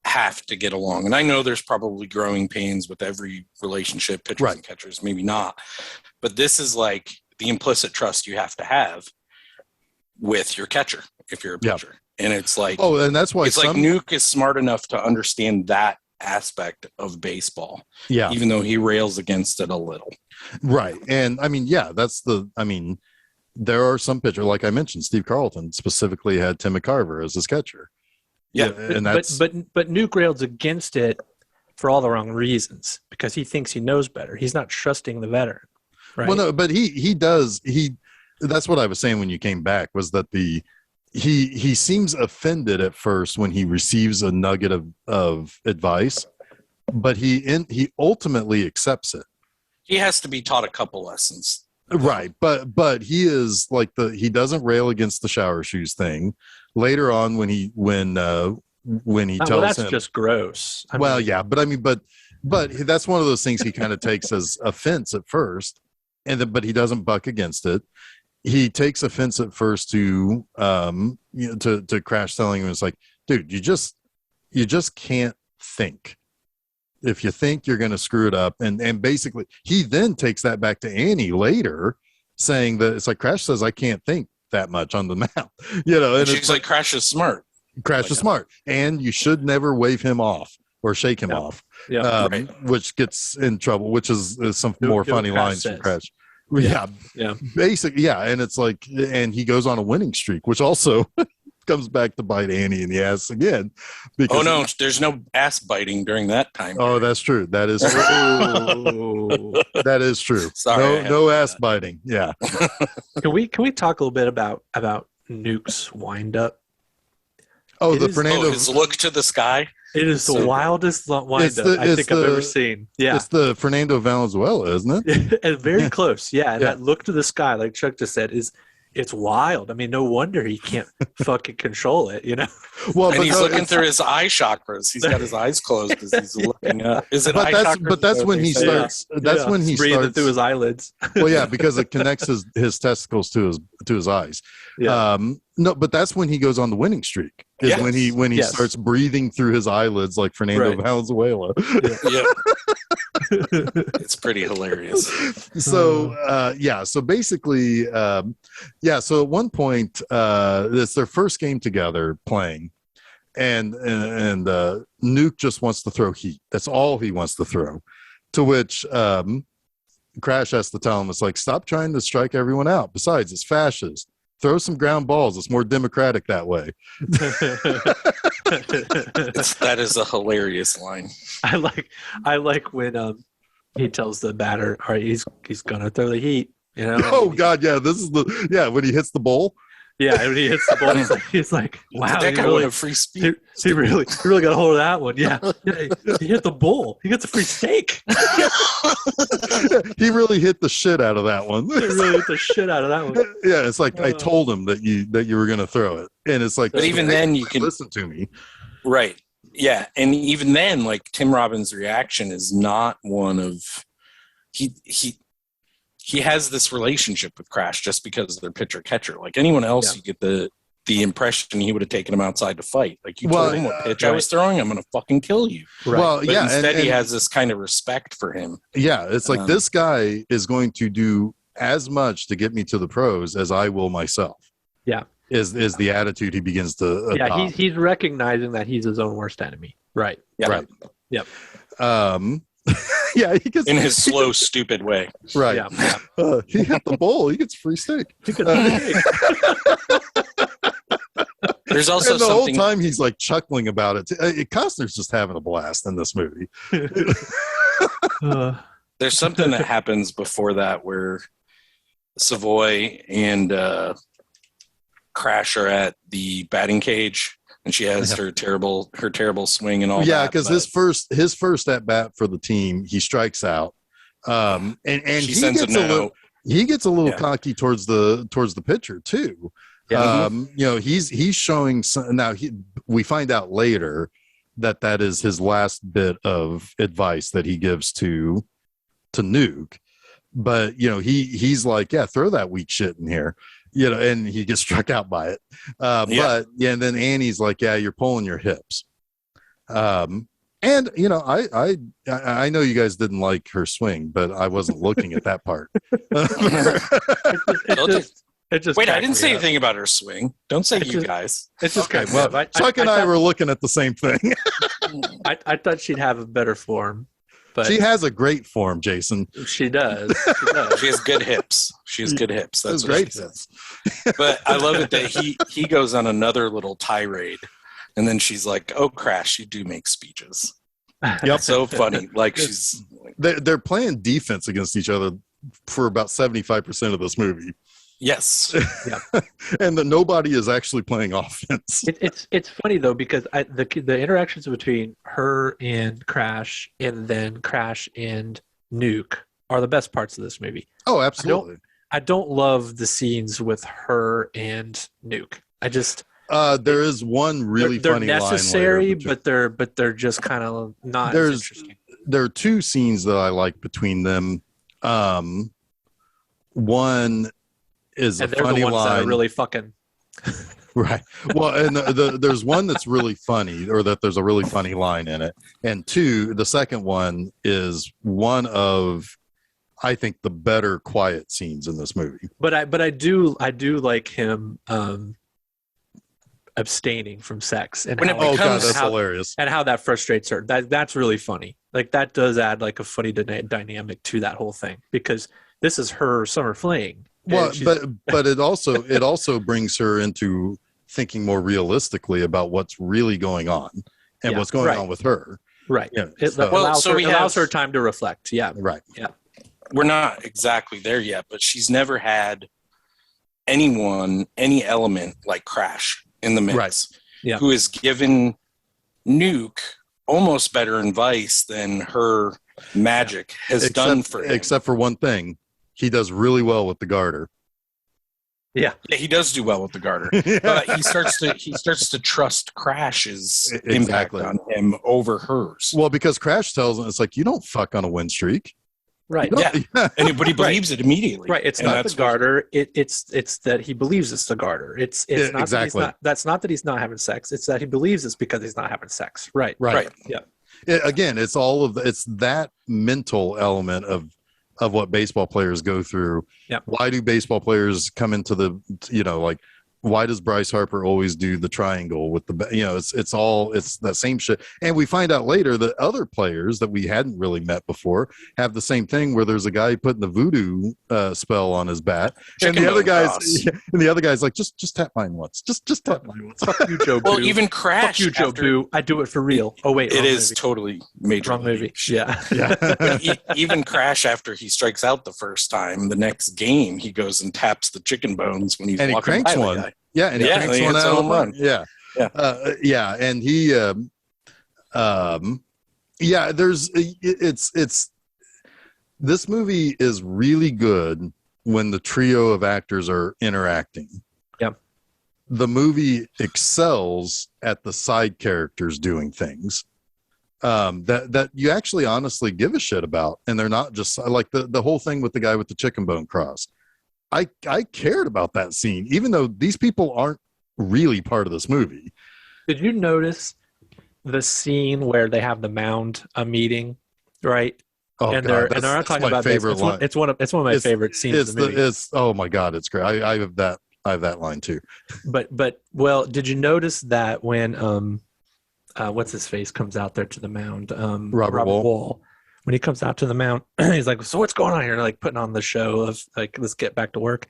[SPEAKER 3] have to get along. And I know there's probably growing pains with every relationship, pitchers and catchers, maybe not. But this is like the implicit trust you have to have with your catcher if you're a pitcher. And it's like,
[SPEAKER 1] and that's why
[SPEAKER 3] it's like Nuke is smart enough to understand that aspect of baseball. Yeah. Even though he rails against it a little.
[SPEAKER 1] Right. And I mean, there are some pitchers, like I mentioned, Steve Carlton specifically had Tim McCarver as his catcher.
[SPEAKER 2] Yeah, and but Nuke rails against it for all the wrong reasons, because he thinks he knows better. He's not trusting the veteran, right? Well,
[SPEAKER 1] no, but he does. That's what I was saying when you came back, was that he seems offended at first when he receives a nugget of advice, but he ultimately accepts it.
[SPEAKER 3] He has to be taught a couple lessons.
[SPEAKER 1] Right, but he is like he doesn't rail against the shower shoes thing. Later on, when he tells
[SPEAKER 2] that's
[SPEAKER 1] him,
[SPEAKER 2] just gross.
[SPEAKER 1] But but that's one of those things he kind of takes as offense at first, but he doesn't buck against it. He takes offense at first to to Crash telling him, it's like, dude, you just can't think. If you think, you're going to screw it up. And basically he then takes that back to Annie later, saying that it's like, Crash says I can't think that much on the map, and
[SPEAKER 3] she's like, Crash is smart.
[SPEAKER 1] Crash is smart, and you should never wave him off or shake him off, which gets in trouble, which is some more funny lines from Crash. Yeah. Basically, yeah. And it's like, and he goes on a winning streak, which also comes back to bite Annie in the ass again.
[SPEAKER 3] Oh no, there's no ass biting during that time.
[SPEAKER 1] Oh, that's true. That is true. That is true.
[SPEAKER 3] Sorry,
[SPEAKER 1] no ass biting. Yeah.
[SPEAKER 2] Can we talk a little bit about Nuke's wind up?
[SPEAKER 1] Oh, Fernando.
[SPEAKER 3] His look to the sky.
[SPEAKER 2] It is the wildest wind up I think I've ever seen. Yeah.
[SPEAKER 1] It's the Fernando Valenzuela, isn't it?
[SPEAKER 2] And very close. Yeah. And that look to the sky, like Chuck just said, it's wild. I mean, no wonder he can't fucking control it,
[SPEAKER 1] Well,
[SPEAKER 3] and he's looking through his eye chakras. He's got his eyes closed as he's looking up. Is it eye chakras?
[SPEAKER 1] But that's when he starts. That's when he
[SPEAKER 2] breathing
[SPEAKER 1] starts
[SPEAKER 2] through his eyelids.
[SPEAKER 1] Well, yeah, because it connects his testicles to his eyes.
[SPEAKER 2] Yeah.
[SPEAKER 1] No, but that's when he goes on the winning streak. Is when he starts breathing through his eyelids like Fernando Valenzuela.
[SPEAKER 3] Yeah. It's pretty hilarious.
[SPEAKER 1] So so basically so at one point it's their first game together playing, and Nuke just wants to throw heat. That's all he wants to throw, to which Crash has to tell him, it's like, stop trying to strike everyone out. Besides, it's fascist. Throw some ground balls. It's more democratic that way.
[SPEAKER 3] That is a hilarious line.
[SPEAKER 2] I like when he tells the batter, all right, he's gonna throw the heat.
[SPEAKER 1] Oh God, yeah. This is when he hits the bowl.
[SPEAKER 2] Yeah, when he hits the ball, he's like, wow,
[SPEAKER 3] that guy would have free speech.
[SPEAKER 2] He really got a hold of that one. Yeah, he hit the bull. He gets a free steak.
[SPEAKER 1] He really hit the shit out of that one.
[SPEAKER 2] He really hit the shit out of that one.
[SPEAKER 1] Yeah, it's like, I told him that you were going to throw it, and it's like,
[SPEAKER 3] but even then you can
[SPEAKER 1] listen to me,
[SPEAKER 3] right? Yeah, and even then, like, Tim Robbins' reaction is not one of he has this relationship with Crash just because they're pitcher catcher. Like anyone else, you get the impression he would have taken him outside to fight. Like, you told him what pitch I was throwing, I'm going to fucking kill you.
[SPEAKER 1] Right. Well,
[SPEAKER 3] but instead he has this kind of respect for him.
[SPEAKER 1] Yeah, it's like, this guy is going to do as much to get me to the pros as I will myself.
[SPEAKER 2] Yeah.
[SPEAKER 1] Is the attitude he begins to adopt.
[SPEAKER 2] Yeah, he's recognizing that he's his own worst enemy. Right.
[SPEAKER 3] Yeah.
[SPEAKER 1] Right.
[SPEAKER 2] Yep.
[SPEAKER 1] Yeah, he gets
[SPEAKER 3] in his slow, stupid way.
[SPEAKER 1] Right.
[SPEAKER 2] Yeah.
[SPEAKER 1] He hit the bowl. He gets free steak.
[SPEAKER 3] There's also
[SPEAKER 1] and the
[SPEAKER 3] something
[SPEAKER 1] whole time he's like chuckling about it. Costner's just having a blast in this movie.
[SPEAKER 3] There's something that happens before that where Savoy and Crash are at the batting cage, and she has her terrible swing and all that.
[SPEAKER 1] Yeah, because his first at bat for the team, he strikes out, and
[SPEAKER 3] she sends a note.
[SPEAKER 1] He gets a little cocky towards the pitcher too.
[SPEAKER 3] Yeah.
[SPEAKER 1] He's showing some, now we find out later that is his last bit of advice that he gives to Nuke, but he's like, yeah, throw that weak shit in here. And he gets struck out by it. But and then Annie's like, yeah, you're pulling your hips. And I know you guys didn't like her swing, but I wasn't looking at that part.
[SPEAKER 3] Wait, I didn't say anything about her swing. Don't say you guys.
[SPEAKER 2] It's just
[SPEAKER 1] okay. Well, Chuck and I were looking at the same thing.
[SPEAKER 2] I thought she'd have a better form. But
[SPEAKER 1] she has a great form, Jason.
[SPEAKER 2] She does.
[SPEAKER 3] She has good hips. She has good hips. That's what
[SPEAKER 1] great
[SPEAKER 3] she says. But I love it that he goes on another little tirade, and then she's like, "Oh, Crash, you do make speeches." Yep, so funny. Like
[SPEAKER 1] they're playing defense against each other for about 75% of this movie.
[SPEAKER 3] Yes.
[SPEAKER 2] Yeah.
[SPEAKER 1] And nobody is actually playing offense.
[SPEAKER 2] It's funny though, because the interactions between her and Crash, and then Crash and Nuke, are the best parts of this movie.
[SPEAKER 1] Oh, absolutely.
[SPEAKER 2] I don't love the scenes with her and Nuke.
[SPEAKER 1] There is one really funny line.
[SPEAKER 2] They're necessary, but they're just kind of not as interesting.
[SPEAKER 1] there are two scenes that I like between them. One is
[SPEAKER 2] And
[SPEAKER 1] a
[SPEAKER 2] they're
[SPEAKER 1] funny
[SPEAKER 2] the ones that
[SPEAKER 1] line,
[SPEAKER 2] are really fucking.
[SPEAKER 1] right? Well, and there's one that's really funny, or that there's a really funny line in it, and two, the second one is one of, I think, the better quiet scenes in this movie.
[SPEAKER 2] But I do like him abstaining from sex and
[SPEAKER 3] When
[SPEAKER 2] how,
[SPEAKER 3] it
[SPEAKER 1] Oh
[SPEAKER 3] becomes-
[SPEAKER 1] god, that's
[SPEAKER 2] how-
[SPEAKER 1] hilarious.
[SPEAKER 2] and how that frustrates her. That's really funny. Like that does add like a funny dynamic to that whole thing, because this is her summer fling. and
[SPEAKER 1] Well,
[SPEAKER 2] she's-
[SPEAKER 1] but it also brings her into thinking more realistically about what's really going on and
[SPEAKER 2] Yeah,
[SPEAKER 1] what's going
[SPEAKER 2] right.
[SPEAKER 1] on with her.
[SPEAKER 2] right.
[SPEAKER 1] Yeah,
[SPEAKER 2] It
[SPEAKER 1] so-
[SPEAKER 2] allows,
[SPEAKER 3] so
[SPEAKER 2] her,
[SPEAKER 3] we
[SPEAKER 2] allows
[SPEAKER 3] have-
[SPEAKER 2] her time to reflect. Yeah.
[SPEAKER 1] Right.
[SPEAKER 3] We're not exactly there yet, but she's never had any element like Crash in the mix,
[SPEAKER 1] Right.
[SPEAKER 2] Yeah.
[SPEAKER 3] who has given Nuke almost better advice than her magic has done for him.
[SPEAKER 1] Except for one thing, he does really well with the garter.
[SPEAKER 2] Yeah.
[SPEAKER 3] Yeah, he does do well with the garter, but he starts to trust Crash's
[SPEAKER 1] Exactly.
[SPEAKER 3] impact on him over hers.
[SPEAKER 1] Well, because Crash tells him, it's like, you don't fuck on a win streak.
[SPEAKER 2] Right.
[SPEAKER 1] You don't-
[SPEAKER 3] But he believes it immediately.
[SPEAKER 2] Right. It's
[SPEAKER 3] And
[SPEAKER 2] not the
[SPEAKER 3] that's
[SPEAKER 2] garter. It's that he believes it's the garter. It's
[SPEAKER 1] Yeah,
[SPEAKER 2] not
[SPEAKER 1] exactly.
[SPEAKER 2] that's not that he's not having sex. It's that he believes it's because he's not having sex. Right.
[SPEAKER 1] Right.
[SPEAKER 2] Yeah.
[SPEAKER 1] Again, it's it's that mental element of what baseball players go through.
[SPEAKER 2] Yeah.
[SPEAKER 1] Why do baseball players come into the, like, why does Bryce Harper always do the triangle with the, it's that same shit. And we find out later that other players that we hadn't really met before have the same thing, where there's a guy putting the voodoo spell on his bat, and
[SPEAKER 3] Chicken
[SPEAKER 1] the other
[SPEAKER 3] bone
[SPEAKER 1] guys,
[SPEAKER 3] toss.
[SPEAKER 1] and the other guy's like, just tap mine once, just tap mine once.
[SPEAKER 2] Fuck you, Joe Boo.
[SPEAKER 3] Well, even Crash.
[SPEAKER 2] Fuck you, Joe
[SPEAKER 3] after-
[SPEAKER 2] Boo. I do it for real. Oh wait,
[SPEAKER 3] It
[SPEAKER 2] wrong
[SPEAKER 3] is
[SPEAKER 2] movie.
[SPEAKER 3] totally major
[SPEAKER 2] Wrong movie.
[SPEAKER 3] league shit.
[SPEAKER 2] Yeah.
[SPEAKER 1] Yeah.
[SPEAKER 3] Even Crash, after he strikes out the first time, the next game he goes and taps the chicken bones when he's
[SPEAKER 1] And he
[SPEAKER 3] walking
[SPEAKER 1] cranks
[SPEAKER 3] by the
[SPEAKER 1] one.
[SPEAKER 3] guy.
[SPEAKER 1] Yeah, and he
[SPEAKER 3] Yeah,
[SPEAKER 1] cranks
[SPEAKER 3] he
[SPEAKER 1] one
[SPEAKER 3] hits
[SPEAKER 1] out
[SPEAKER 3] a
[SPEAKER 1] of
[SPEAKER 3] home
[SPEAKER 1] the
[SPEAKER 3] run.
[SPEAKER 1] Yeah, and he, it's this movie is really good when the trio of actors are interacting.
[SPEAKER 2] Yep.
[SPEAKER 1] The movie excels at the side characters doing things that you actually honestly give a shit about, and they're not just like the whole thing with the guy with the chicken bone cross. I cared about that scene, even though these people aren't really part of this movie.
[SPEAKER 2] Did you notice the scene where they have the mound meeting, right?
[SPEAKER 1] Oh,
[SPEAKER 2] and
[SPEAKER 1] God,
[SPEAKER 2] they're
[SPEAKER 1] that's
[SPEAKER 2] not talking
[SPEAKER 1] my
[SPEAKER 2] about this.
[SPEAKER 1] favorite line.
[SPEAKER 2] It's one of my
[SPEAKER 1] It's-
[SPEAKER 2] favorite scenes
[SPEAKER 1] It's
[SPEAKER 2] in the movie.
[SPEAKER 1] oh my God, it's great. I have that line too.
[SPEAKER 2] But well, did you notice that when what's his face comes out there to the mound?
[SPEAKER 1] Robert Wall.
[SPEAKER 2] When he comes out to the mound, he's like, "So what's going on here?" And like putting on the show of like, "Let's get back to work."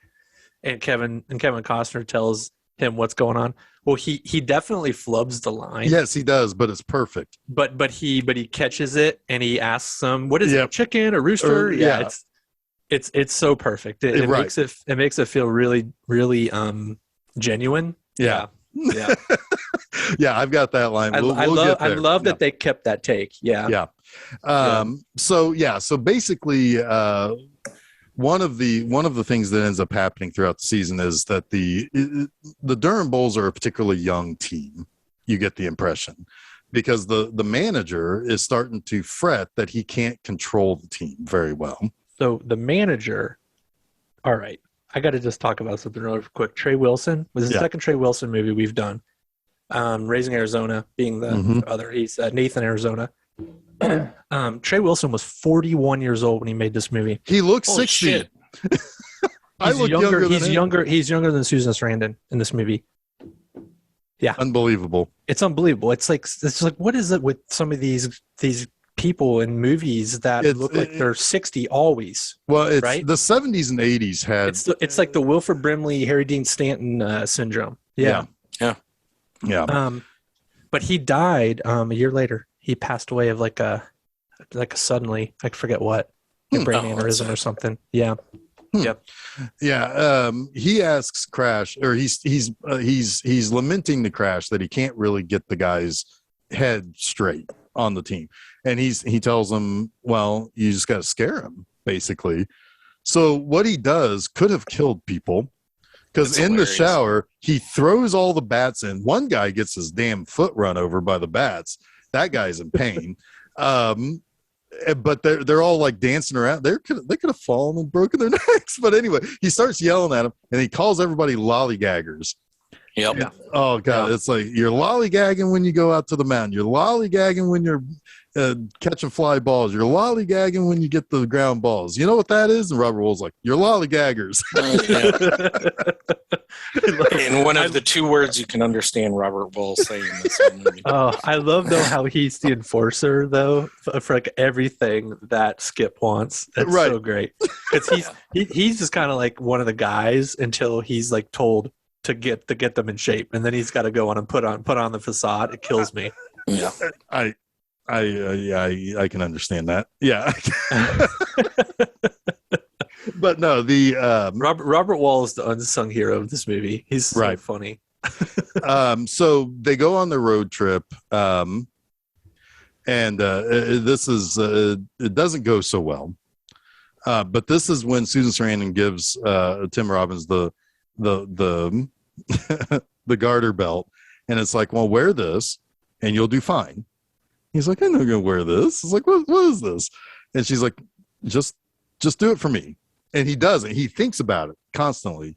[SPEAKER 2] And Kevin Costner tells him what's going on. Well, he definitely flubs the line.
[SPEAKER 1] Yes, he does, but it's perfect.
[SPEAKER 2] But he catches it and he asks him, "What is
[SPEAKER 1] Yep.
[SPEAKER 2] it? Chicken or rooster?"
[SPEAKER 1] Or-
[SPEAKER 2] yeah,
[SPEAKER 1] yeah.
[SPEAKER 2] it's so perfect. It
[SPEAKER 1] Right.
[SPEAKER 2] makes it feel really really genuine.
[SPEAKER 1] Yeah.
[SPEAKER 2] Yeah.
[SPEAKER 1] Yeah, I've got that line.
[SPEAKER 2] I
[SPEAKER 1] We'll get there.
[SPEAKER 2] love
[SPEAKER 1] Yeah.
[SPEAKER 2] that they kept that take. Yeah.
[SPEAKER 1] Yeah. So basically, one of the things that ends up happening throughout the season is that the Durham Bulls are a particularly young team. You get the impression, because the manager is starting to fret that he can't control the team very well.
[SPEAKER 2] So the manager, all right, I got to just talk about something really quick. Trey Wilson was the
[SPEAKER 1] Yeah.
[SPEAKER 2] second Trey Wilson movie we've done. Raising Arizona being the
[SPEAKER 1] Mhm.
[SPEAKER 2] other. He's Nathan Arizona. Trey Wilson was 41 years old when he made this movie.
[SPEAKER 1] He looks
[SPEAKER 3] Holy
[SPEAKER 1] 60.
[SPEAKER 3] shit.
[SPEAKER 1] I look younger than
[SPEAKER 2] He's
[SPEAKER 1] him.
[SPEAKER 2] younger. He's younger than Susan Sarandon in this movie.
[SPEAKER 1] Unbelievable.
[SPEAKER 2] It's unbelievable. It's like what is it with some of these people in movies that look like they're 60 always?
[SPEAKER 1] Well, it's
[SPEAKER 2] Right?
[SPEAKER 1] the 70s and 80s had
[SPEAKER 2] It's like the Wilford Brimley, Harry Dean Stanton syndrome. Yeah.
[SPEAKER 1] yeah.
[SPEAKER 2] But he died a year later. He passed away of like a suddenly, I forget what, a brain
[SPEAKER 3] Oh, that's
[SPEAKER 2] aneurysm
[SPEAKER 3] sad.
[SPEAKER 2] or something. Yeah.
[SPEAKER 1] Yeah, he asks Crash, or he's lamenting to Crash that he can't really get the guy's head straight on the team, and he tells him, "Well, you just got to scare him, basically." So what he does could have killed people, because
[SPEAKER 3] That's
[SPEAKER 1] in the
[SPEAKER 3] hilarious.
[SPEAKER 1] shower he throws all the bats in. One guy gets his damn foot run over by the bats. That guy's in pain. but they're all like dancing around. They could have fallen and broken their necks. But anyway, he starts yelling at them, and he calls everybody lollygaggers.
[SPEAKER 3] Yep.
[SPEAKER 2] Yeah.
[SPEAKER 1] Oh God, it's like you're lollygagging when you go out to the mountain. You're lollygagging when you're catching fly balls. You're lollygagging when you get the ground balls. You know what that is? And Robert Wool's like, you're lollygaggers.
[SPEAKER 3] And one of the two words you can understand Robert Wool saying in this movie.
[SPEAKER 2] Oh, I love though how he's the enforcer though for like everything that Skip wants. That's
[SPEAKER 1] Right.
[SPEAKER 2] so great because he's just kind of like one of the guys until he's like told to get them in shape, and then he's got to go on and put on the facade. It kills me.
[SPEAKER 3] Yeah.
[SPEAKER 1] I can understand that. Yeah. But no, the
[SPEAKER 2] Robert Wall is the unsung hero of this movie. He's so
[SPEAKER 1] Right.
[SPEAKER 2] funny.
[SPEAKER 1] so they go on the road trip, and this is it doesn't go so well. But this is when Susan Sarandon gives Tim Robbins the the garter belt, and it's like, well, wear this and you'll do fine. He's like, I'm not gonna wear this. It's like, what is this? And she's like, just do it for me. And he doesn't. He thinks about it constantly.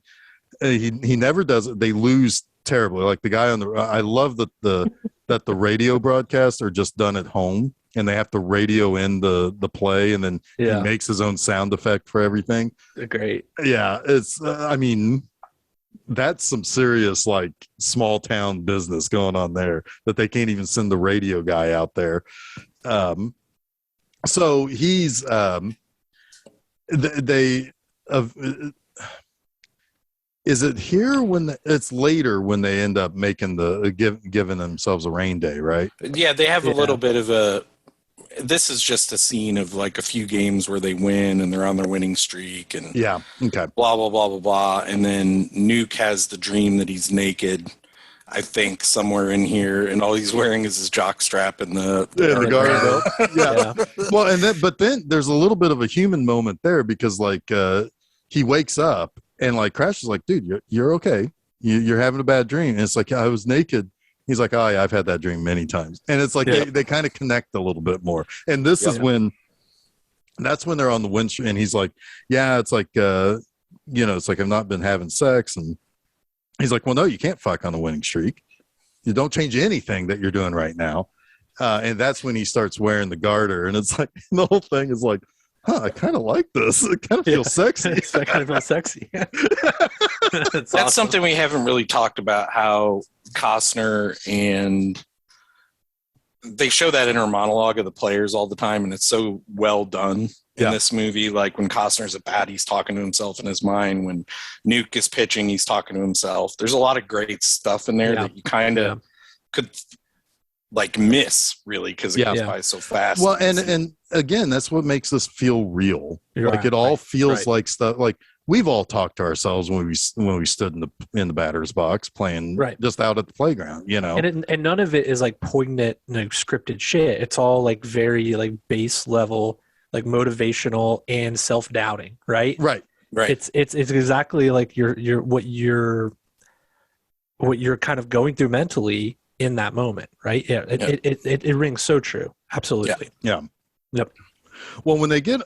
[SPEAKER 1] He never does it. They lose terribly. Like the guy on the. I love that the radio broadcasts are just done at home, and they have to radio in the play, and then he makes his own sound effect for everything.
[SPEAKER 2] Great.
[SPEAKER 1] Yeah, it's. I mean, that's some serious like small town business going on there that they can't even send the radio guy out there. So he's is it here when it's later when they end up making giving themselves a rain day, right?
[SPEAKER 3] Yeah, they have a little bit of a. This is just a scene of like a few games where they win and they're on their winning streak and
[SPEAKER 1] okay,
[SPEAKER 3] blah blah blah blah blah, and then Nuke has the dream that he's naked. I think somewhere in here, and all he's wearing is his jock strap and the
[SPEAKER 1] garter belt. Yeah. Well, but then there's a little bit of a human moment there because like he wakes up and like Crash is like, dude, you're okay. You're having a bad dream. And it's like, I was naked. He's like, oh yeah, I've had that dream many times. And it's like they kind of connect a little bit more. And this is that's when they're on the windshield, and he's like, yeah, it's like it's like I've not been having sex, and he's like, well, no, you can't fuck on the winning streak. You don't change anything that you're doing right now. And that's when he starts wearing the garter. And it's like, the whole thing is like, I kind of like this. It kind of feels sexy.
[SPEAKER 2] I kind of feel sexy.
[SPEAKER 3] That's awesome. Something we haven't really talked about, how Costner and they show that inner monologue of the players all the time. And it's so well done in this movie. Like when Costner's at bat, he's talking to himself in his mind. When Nuke is pitching, he's talking to himself. There's a lot of great stuff in there that you kind of could like miss, really, because it goes by so fast.
[SPEAKER 1] Well, and again, that's what makes this feel real. Like it all feels like stuff. Like we've all talked to ourselves when we stood in the batter's box playing just out at the playground,
[SPEAKER 2] And none of it is like poignant, scripted shit. It's all like very like base level, like motivational and self-doubting, right?
[SPEAKER 1] Right.
[SPEAKER 2] It's exactly like what you're kind of going through mentally in that moment, right? Yeah, it rings so true. Absolutely.
[SPEAKER 1] Yeah.
[SPEAKER 2] Yep.
[SPEAKER 1] Well, when they get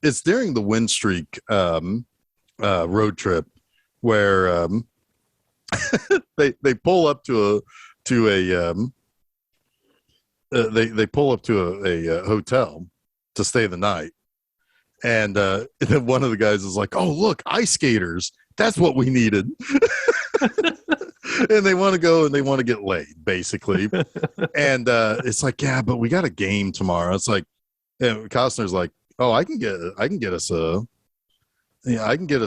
[SPEAKER 1] it's during the win streak road trip where they pull up to they pull up to a hotel to stay the night, and then one of the guys is like, oh look, ice skaters, that's what we needed. And they want to go and they want to get laid, basically. And it's like, yeah, but we got a game tomorrow. It's like, and Costner's like, oh, I can get us a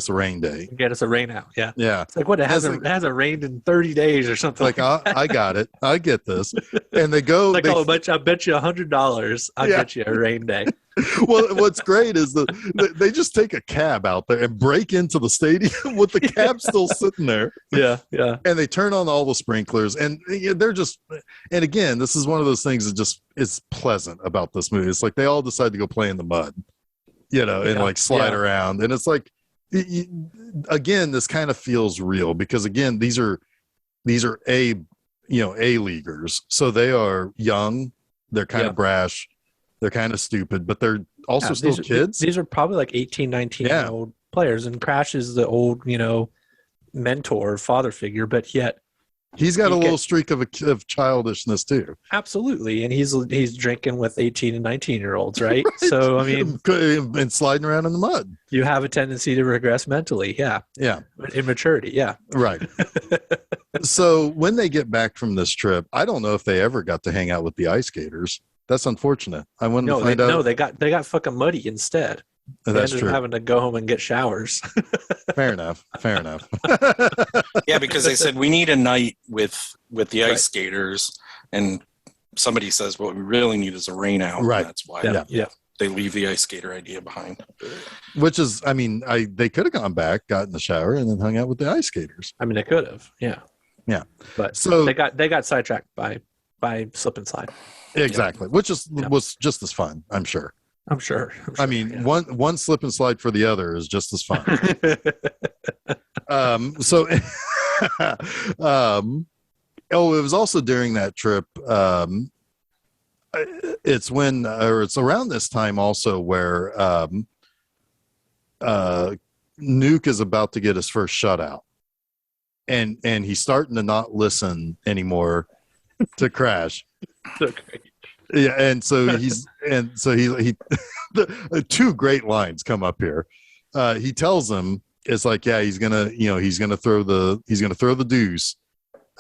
[SPEAKER 1] rain day.
[SPEAKER 2] Get us a rain out. Yeah.
[SPEAKER 1] Yeah.
[SPEAKER 2] It's like, what? It hasn't rained in 30 days or something.
[SPEAKER 1] Like, I got it. I get this. And they go.
[SPEAKER 2] Like, I bet you $100. I'll get you a rain day.
[SPEAKER 1] Well, what's great is that they just take a cab out there and break into the stadium with the cab still sitting there.
[SPEAKER 2] Yeah.
[SPEAKER 1] And they turn on all the sprinklers, and they're just. And again, this is one of those things that just is pleasant about this movie. It's like they all decide to go play in the mud, and like slide around, and it's like, again, this kind of feels real because again, these are A-leaguers, so they are young, they're kind of brash. They're kind of stupid, but they're also still kids.
[SPEAKER 2] These are probably like 18, 19-year-old players, and Crash is the old, mentor, father figure, but yet
[SPEAKER 1] he's got a little streak of childishness too.
[SPEAKER 2] Absolutely, and he's drinking with 18 and 19-year-olds, right? So I mean,
[SPEAKER 1] and sliding around in the mud.
[SPEAKER 2] You have a tendency to regress mentally, yeah, immaturity, yeah,
[SPEAKER 1] right. So when they get back from this trip, I don't know if they ever got to hang out with the ice skaters. That's unfortunate. I wanted to find out.
[SPEAKER 2] No, they got fucking muddy instead.
[SPEAKER 1] That's
[SPEAKER 2] ended
[SPEAKER 1] true.
[SPEAKER 2] up having to go home and get showers.
[SPEAKER 1] Fair enough.
[SPEAKER 3] Yeah, because they said we need a night with the ice skaters, and somebody says what we really need is a rain out.
[SPEAKER 1] Right.
[SPEAKER 3] That's why they leave the ice skater idea behind.
[SPEAKER 1] Which is, I mean, they could have gone back, got in the shower, and then hung out with the ice skaters.
[SPEAKER 2] I mean, they could have. Yeah. But
[SPEAKER 1] so
[SPEAKER 2] they got sidetracked by slip and slide.
[SPEAKER 1] Exactly, which was just as fun, I'm sure.
[SPEAKER 2] I
[SPEAKER 1] mean, one slip and slide for the other is just as fun. It was also during that trip. It's around this time also where Nuke is about to get his first shutout, and he's starting to not listen anymore to Crash.
[SPEAKER 2] So great.
[SPEAKER 1] Yeah, and so he the two great lines come up here. He tells him it's like, he's gonna throw the deuce.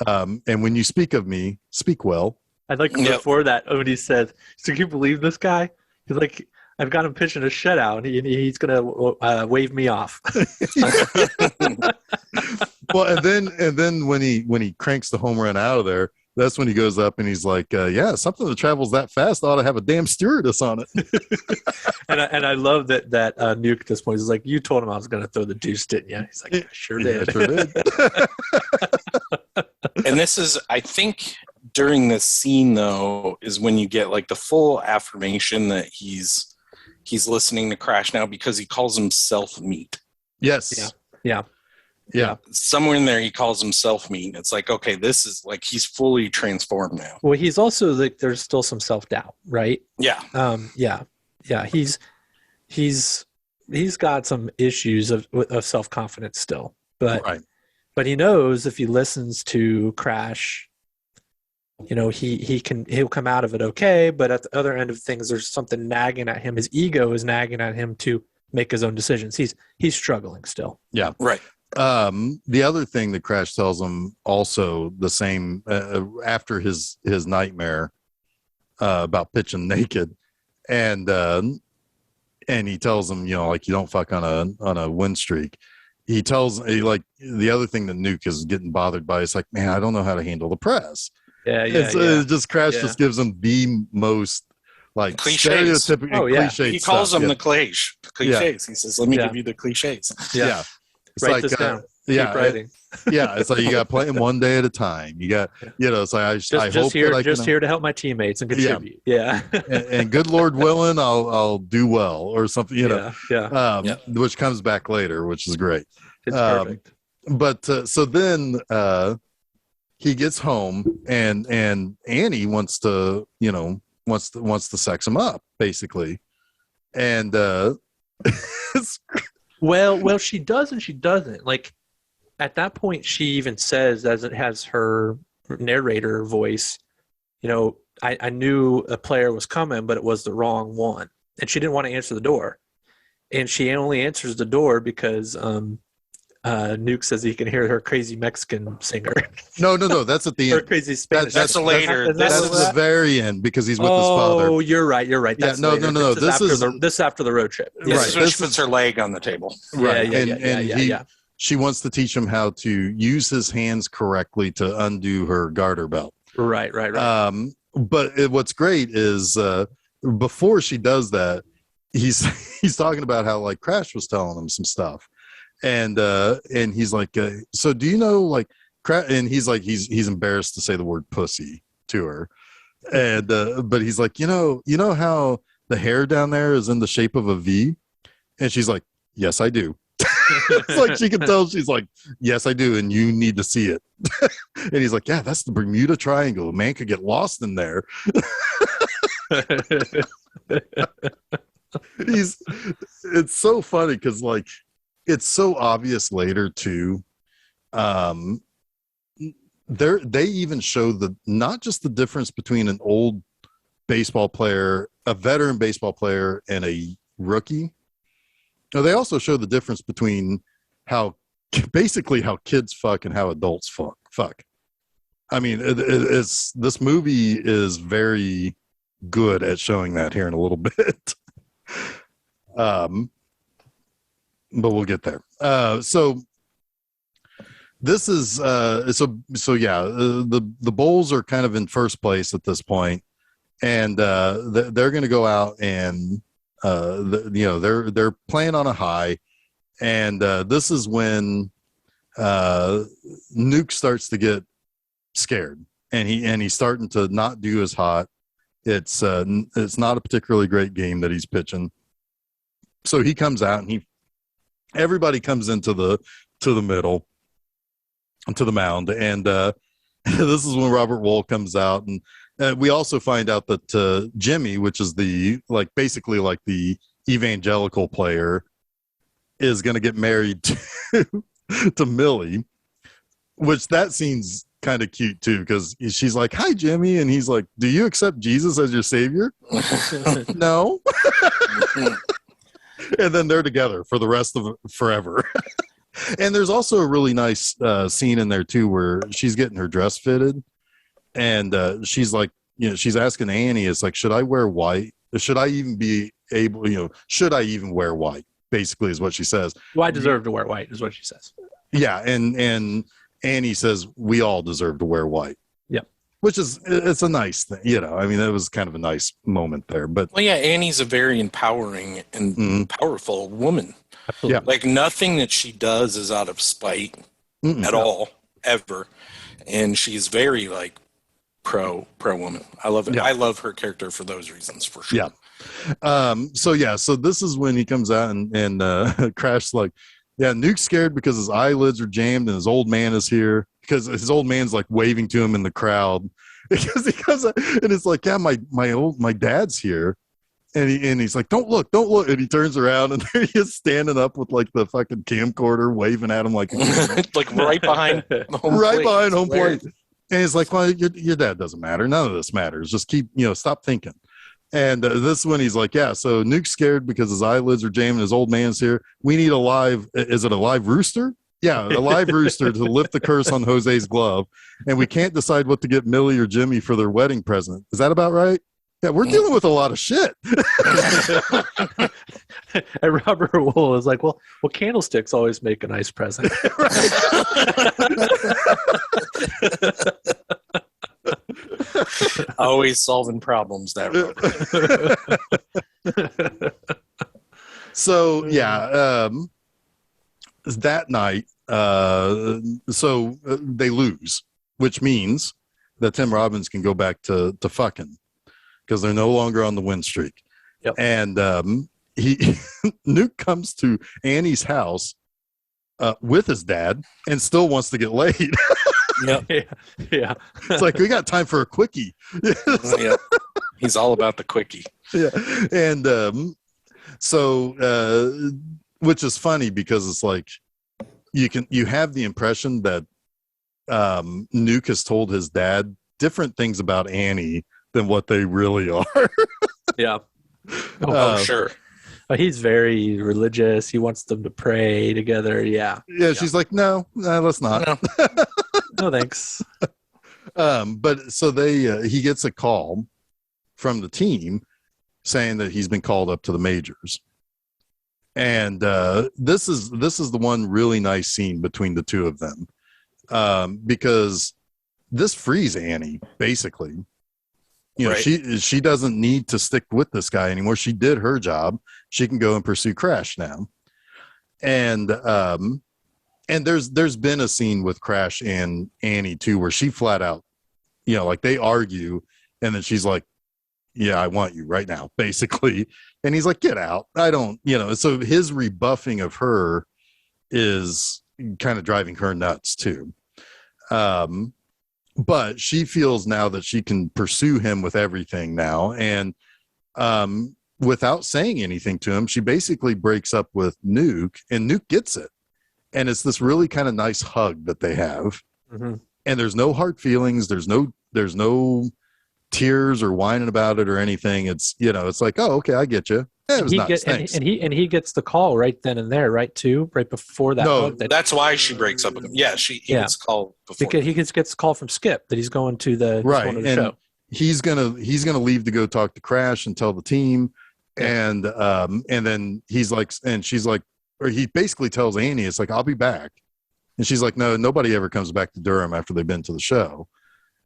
[SPEAKER 1] And when you speak of me, speak well.
[SPEAKER 2] I'd like before that when he said, "So can you believe this guy?" He's like, "I've got him pitching a shutout, and he's gonna wave me off."
[SPEAKER 1] Well, and then when he cranks the home run out of there, that's when he goes up and he's like, something that travels that fast ought to have a damn stewardess on it.
[SPEAKER 2] and I love that Nuke at this point is like, "You told him I was going to throw the deuce, didn't you?" He's like, "I sure did."
[SPEAKER 1] I sure did.
[SPEAKER 3] And this is, I think, during this scene though, is when you get like the full affirmation that he's listening to Crash now, because he calls himself meat.
[SPEAKER 1] Yes.
[SPEAKER 2] Yeah.
[SPEAKER 3] Somewhere in there, he calls himself meat. It's like, okay, this is like he's fully transformed now.
[SPEAKER 2] Well, he's also like, there's still some self-doubt, right?
[SPEAKER 3] Yeah.
[SPEAKER 2] Yeah. He's got some issues of self-confidence still, but he knows if he listens to Crash, he'll come out of it okay. But at the other end of things, there's something nagging at him. His ego is nagging at him to make his own decisions. He's struggling still.
[SPEAKER 1] Yeah.
[SPEAKER 3] Right.
[SPEAKER 1] The other thing that Crash tells him also the same after his nightmare about pitching naked, and he tells him, you don't fuck on a win streak. He tells the other thing that Nuke is getting bothered by is like, man, I don't know how to handle the press. It's just Crash just gives him the most like
[SPEAKER 3] cliches.
[SPEAKER 1] Stereotypical cliche.
[SPEAKER 3] He calls them the cliches.
[SPEAKER 1] Yeah.
[SPEAKER 3] He says, "Let me give you the cliches."
[SPEAKER 1] Yeah. It's
[SPEAKER 2] Write this down. Keep writing.
[SPEAKER 1] It's like you got to play them one day at a time. You got, it's like I hope
[SPEAKER 2] here to help my teammates and contribute. Yeah.
[SPEAKER 1] and good Lord willing, I'll do well or something. Which comes back later, which is great.
[SPEAKER 2] It's perfect.
[SPEAKER 1] But so then he gets home and Annie wants to sex him up basically, and
[SPEAKER 2] Well, she does and she doesn't. Like at that point, she even says, as it has her narrator voice, I knew a player was coming, but it was the wrong one, and she didn't want to answer the door, and she only answers the door because Nuke says he can hear her crazy Mexican singer.
[SPEAKER 1] No, that's at the end.
[SPEAKER 2] Her crazy Spanish.
[SPEAKER 3] That's later.
[SPEAKER 1] That's at the very end because he's with his father.
[SPEAKER 2] Oh, you're right. That's
[SPEAKER 1] no.
[SPEAKER 2] This is after the road trip.
[SPEAKER 3] This is when she puts her leg on the table.
[SPEAKER 1] Right.
[SPEAKER 2] Yeah.
[SPEAKER 1] She wants to teach him how to use his hands correctly to undo her garter belt.
[SPEAKER 2] Right.
[SPEAKER 1] But what's great is before she does that, he's talking about how like Crash was telling him some stuff. And he's like, so do you know like, and he's like, he's embarrassed to say the word pussy to her, and but he's like, you know how the hair down there is in the shape of a V, and she's like, yes, I do. It's like she can tell she's like, yes, I do, and you need to see it. And he's like, yeah, that's the Bermuda Triangle. A man could get lost in there. It's so funny because like it's so obvious later too. They even show not just the difference between an old baseball player, a veteran baseball player, and a rookie. No, they also show the difference between how kids fuck and how adults fuck. I mean, it's this movie is very good at showing that here in a little bit. But we'll get there. So this is so yeah, the Bulls are kind of in first place at this point, and they're going to go out and they're playing on a high, and this is when Nuke starts to get scared, and he's starting to not do as hot. It's not a particularly great game that he's pitching. So he comes out and everybody comes into the middle, to the mound, and this is when Robert Wool comes out, and we also find out that Jimmy, which is basically the evangelical player, is going to get married to Millie, which that scene's kind of cute too, because she's like, "Hi, Jimmy," and he's like, "Do you accept Jesus as your savior?" No. And then they're together for the rest of forever. And there's also a really nice scene in there too, where she's getting her dress fitted, and she's like, she's asking Annie, "It's like, should I wear white? Should I even be able? Should I even wear white?" Basically, is what she says.
[SPEAKER 2] Well, I deserve to wear white, is what she says.
[SPEAKER 1] Yeah, and Annie says, "We all deserve to wear white."
[SPEAKER 2] Yep.
[SPEAKER 1] Which it's a nice thing, I mean, it was kind of a nice moment there. But
[SPEAKER 3] well, yeah, Annie's a very empowering and powerful woman.
[SPEAKER 2] Absolutely.
[SPEAKER 1] Yeah.
[SPEAKER 3] Like nothing that she does is out of spite at all, ever. And she's very like pro woman. I love it.
[SPEAKER 1] Yeah.
[SPEAKER 3] I love her character for those reasons, for sure.
[SPEAKER 1] Yeah. So this is when he comes out and Crash's like, yeah, Nuke's scared because his eyelids are jammed and his old man is here, because his old man's like waving to him in the crowd, because he comes out and it's like, yeah, my dad's here. And he's like, don't look. And he turns around and there he is standing up with like the fucking camcorder waving at him like
[SPEAKER 3] like right behind
[SPEAKER 1] home plate. And he's like, well, your dad doesn't matter. None of this matters. Just keep, stop thinking. And this one, he's like, yeah, so Nuke's scared because his eyelids are jammed and his old man's here. We need is it a live rooster? Yeah, a live rooster to lift the curse on Jose's glove. And we can't decide what to get Millie or Jimmy for their wedding present. Is that about right? Yeah, we're dealing with a lot of shit.
[SPEAKER 2] And Robert Wool is like, well, candlesticks always make a nice present.
[SPEAKER 3] Always solving problems that road.
[SPEAKER 1] So yeah, that night, they lose, which means that Tim Robbins can go back to fucking, because they're no longer on the win streak.
[SPEAKER 2] Yep.
[SPEAKER 1] And Nuke comes to Annie's house with his dad and still wants to get laid.
[SPEAKER 3] Yep.
[SPEAKER 2] Yeah.
[SPEAKER 1] It's like, we got time for a quickie.
[SPEAKER 3] Yeah. He's all about the quickie.
[SPEAKER 1] Yeah. And which is funny because it's like you have the impression that Nuke has told his dad different things about Annie than what they really are.
[SPEAKER 2] Yeah.
[SPEAKER 3] Sure.
[SPEAKER 2] He's very religious. He wants them to pray together. Yeah.
[SPEAKER 1] Yeah. She's like, no, let's not.
[SPEAKER 3] No.
[SPEAKER 2] No, thanks.
[SPEAKER 1] But so he gets a call from the team saying that he's been called up to the majors. And this is the one really nice scene between the two of them, because this frees Annie, basically. Right. She doesn't need to stick with this guy anymore. She did her job. She can go and pursue Crash now. And there's been a scene with Crash and Annie too, where she flat out, like they argue, and then she's like, yeah, I want you right now, basically. And he's like, get out. I don't, so his rebuffing of her is kind of driving her nuts too. but she feels now that she can pursue him with everything now. And without saying anything to him, she basically breaks up with Nuke, and Nuke gets it. And it's this really kind of nice hug that they have.
[SPEAKER 2] Mm-hmm.
[SPEAKER 1] And there's no hard feelings. There's no tears or whining about it or anything. It's, it's like, oh, okay, I get you. It was nice. Thanks.
[SPEAKER 2] And he gets the call right then and there, right too, right before that.
[SPEAKER 3] No, that's why she breaks up with him. Yeah, he gets called before.
[SPEAKER 2] Because he gets the call from Skip that he's going to the show.
[SPEAKER 1] He's gonna leave to go talk to Crash and tell the team, and then he's like, and she's like, or he basically tells Annie, it's like, I'll be back, and she's like, no, nobody ever comes back to Durham after they've been to the show,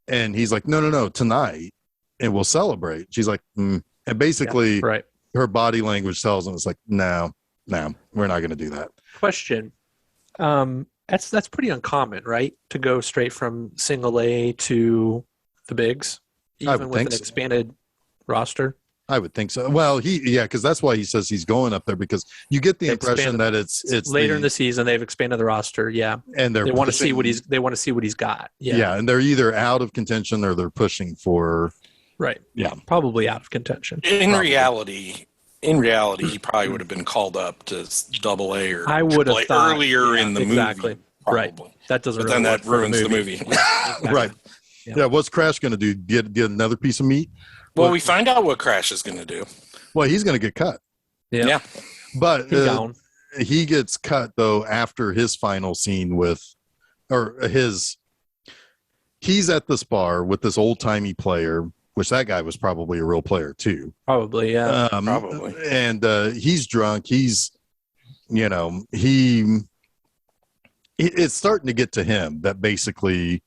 [SPEAKER 1] and he's like, no, tonight, and we'll celebrate. She's like, and basically,
[SPEAKER 2] right.
[SPEAKER 1] Her body language tells him it's like, no, we're not going to do that.
[SPEAKER 2] Question. That's pretty uncommon, right? To go straight from single A to the bigs, even with an expanded roster.
[SPEAKER 1] I would think so. Well, because that's why he says he's going up there, because you get the impression that it's
[SPEAKER 2] later in the season they've expanded the roster,
[SPEAKER 1] and they
[SPEAKER 2] want to see what he's got,
[SPEAKER 1] and they're either out of contention or they're pushing for.
[SPEAKER 2] Right. Yeah. Probably out of contention.
[SPEAKER 3] In reality, he probably would have been called up to Double A or
[SPEAKER 2] I would have thought
[SPEAKER 3] earlier in the movie.
[SPEAKER 2] Probably. Right. That doesn't.
[SPEAKER 3] But
[SPEAKER 2] really
[SPEAKER 3] then that ruins the movie.
[SPEAKER 2] Exactly.
[SPEAKER 1] Right. Yeah. What's Crash going to do? Get another piece of meat?
[SPEAKER 3] Well, we find out what Crash is going to do.
[SPEAKER 1] Well, he's going to get cut.
[SPEAKER 2] Yeah.
[SPEAKER 1] But he gets cut though after his final scene he's at this bar with this old timey player. Which that guy was probably a real player too.
[SPEAKER 2] Probably, yeah.
[SPEAKER 3] Probably.
[SPEAKER 1] And he's drunk. He's, it's starting to get to him that basically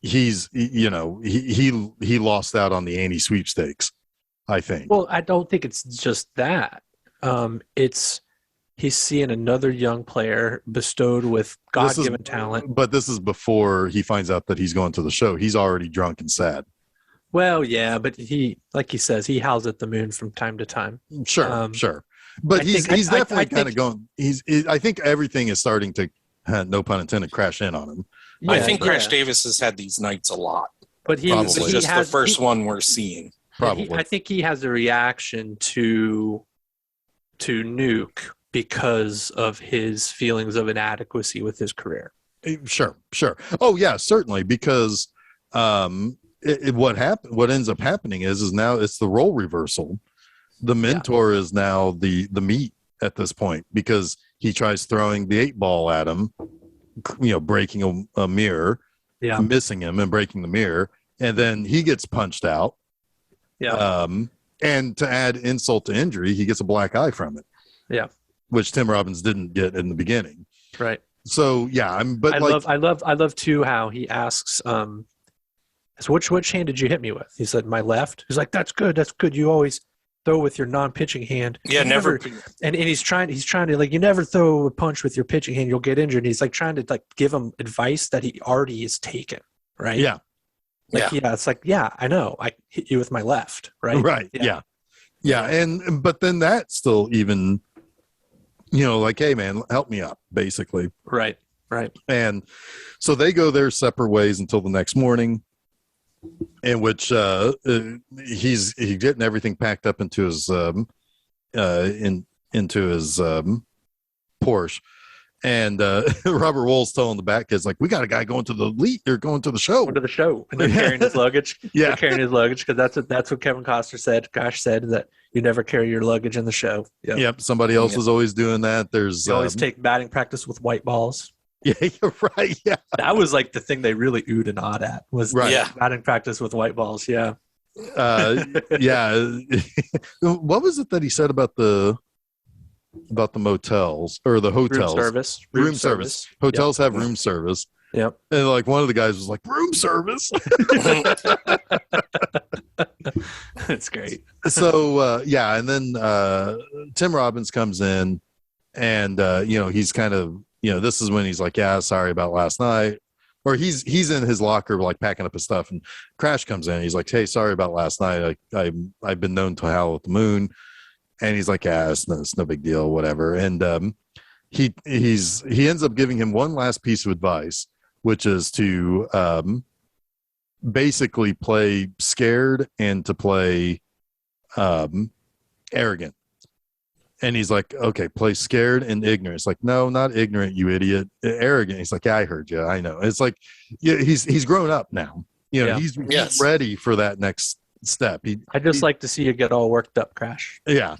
[SPEAKER 1] he lost out on the Annie sweepstakes, I think.
[SPEAKER 2] Well, I don't think it's just that. He's seeing another young player bestowed with God-given talent.
[SPEAKER 1] But this is before he finds out that he's going to the show. He's already drunk and sad.
[SPEAKER 2] Well, yeah, but he, like he says, he howls at the moon from time to time.
[SPEAKER 1] Sure. But he's definitely kind of going. I think everything is starting to, no pun intended, crash in on him.
[SPEAKER 3] Yeah, I think Crash Davis has had these nights a lot.
[SPEAKER 2] But
[SPEAKER 3] this is just the first one we're seeing.
[SPEAKER 1] Probably.
[SPEAKER 2] I think he has a reaction to Nuke because of his feelings of inadequacy with his career.
[SPEAKER 1] Sure. Oh yeah, certainly, because. What ends up happening is now it's the role reversal. The mentor is now the meat at this point, because he tries throwing the 8-ball at him, breaking a mirror, missing him and breaking the mirror, and then he gets punched out. And to add insult to injury, he gets a black eye from it. Yeah, which Tim Robbins didn't get in the beginning.
[SPEAKER 2] Right.
[SPEAKER 1] So
[SPEAKER 2] I love too how he asks. So which hand did you hit me with? He said, my left. He's like, that's good. You always throw with your non-pitching hand.
[SPEAKER 3] Yeah, never.
[SPEAKER 2] And he's trying to, like, you never throw a punch with your pitching hand. You'll get injured. And he's like trying to like give him advice that he already has taken. Right.
[SPEAKER 1] Yeah.
[SPEAKER 2] It's like, I know. I hit you with my left. Right.
[SPEAKER 1] Right. Yeah. But then that's still even, like, hey man, help me up, basically.
[SPEAKER 2] Right.
[SPEAKER 1] And so they go their separate ways until the next morning, in which he's getting everything packed up into his Porsche, and Robert Wool's telling the back kids, like, we got a guy going to the show.
[SPEAKER 2] Going to the show, and they're carrying his luggage. They're carrying his luggage because that's what Kevin Costner said. Gosh said that you never carry your luggage in the show.
[SPEAKER 1] Yep. Somebody else is always doing that.
[SPEAKER 2] You always take batting practice with white balls.
[SPEAKER 1] Yeah, you're right. Yeah,
[SPEAKER 2] that was like the thing they really oohed and awed at was batting practice with white balls. Yeah.
[SPEAKER 1] What was it that he said about the motels or the hotels? Room service. Hotels have room service.
[SPEAKER 2] Yep.
[SPEAKER 1] And like one of the guys was like, room service.
[SPEAKER 2] That's great.
[SPEAKER 1] So and then Tim Robbins comes in, and he's kind of. This is when he's like, yeah, sorry about last night. Or he's in his locker, like packing up his stuff, and Crash comes in. He's like, hey, sorry about last night. I've been known to howl at the moon. And he's like, yeah, it's no big deal, whatever. And he ends up giving him one last piece of advice, which is to basically play scared and to play arrogant. And he's like, okay, play scared and ignorant. It's like, no, not ignorant, you idiot. Arrogant. He's like, yeah, I heard you. I know. It's like, yeah, he's grown up now. You know, he's ready for that next step.
[SPEAKER 2] I just like to see you get all worked up, Crash.
[SPEAKER 1] Yeah.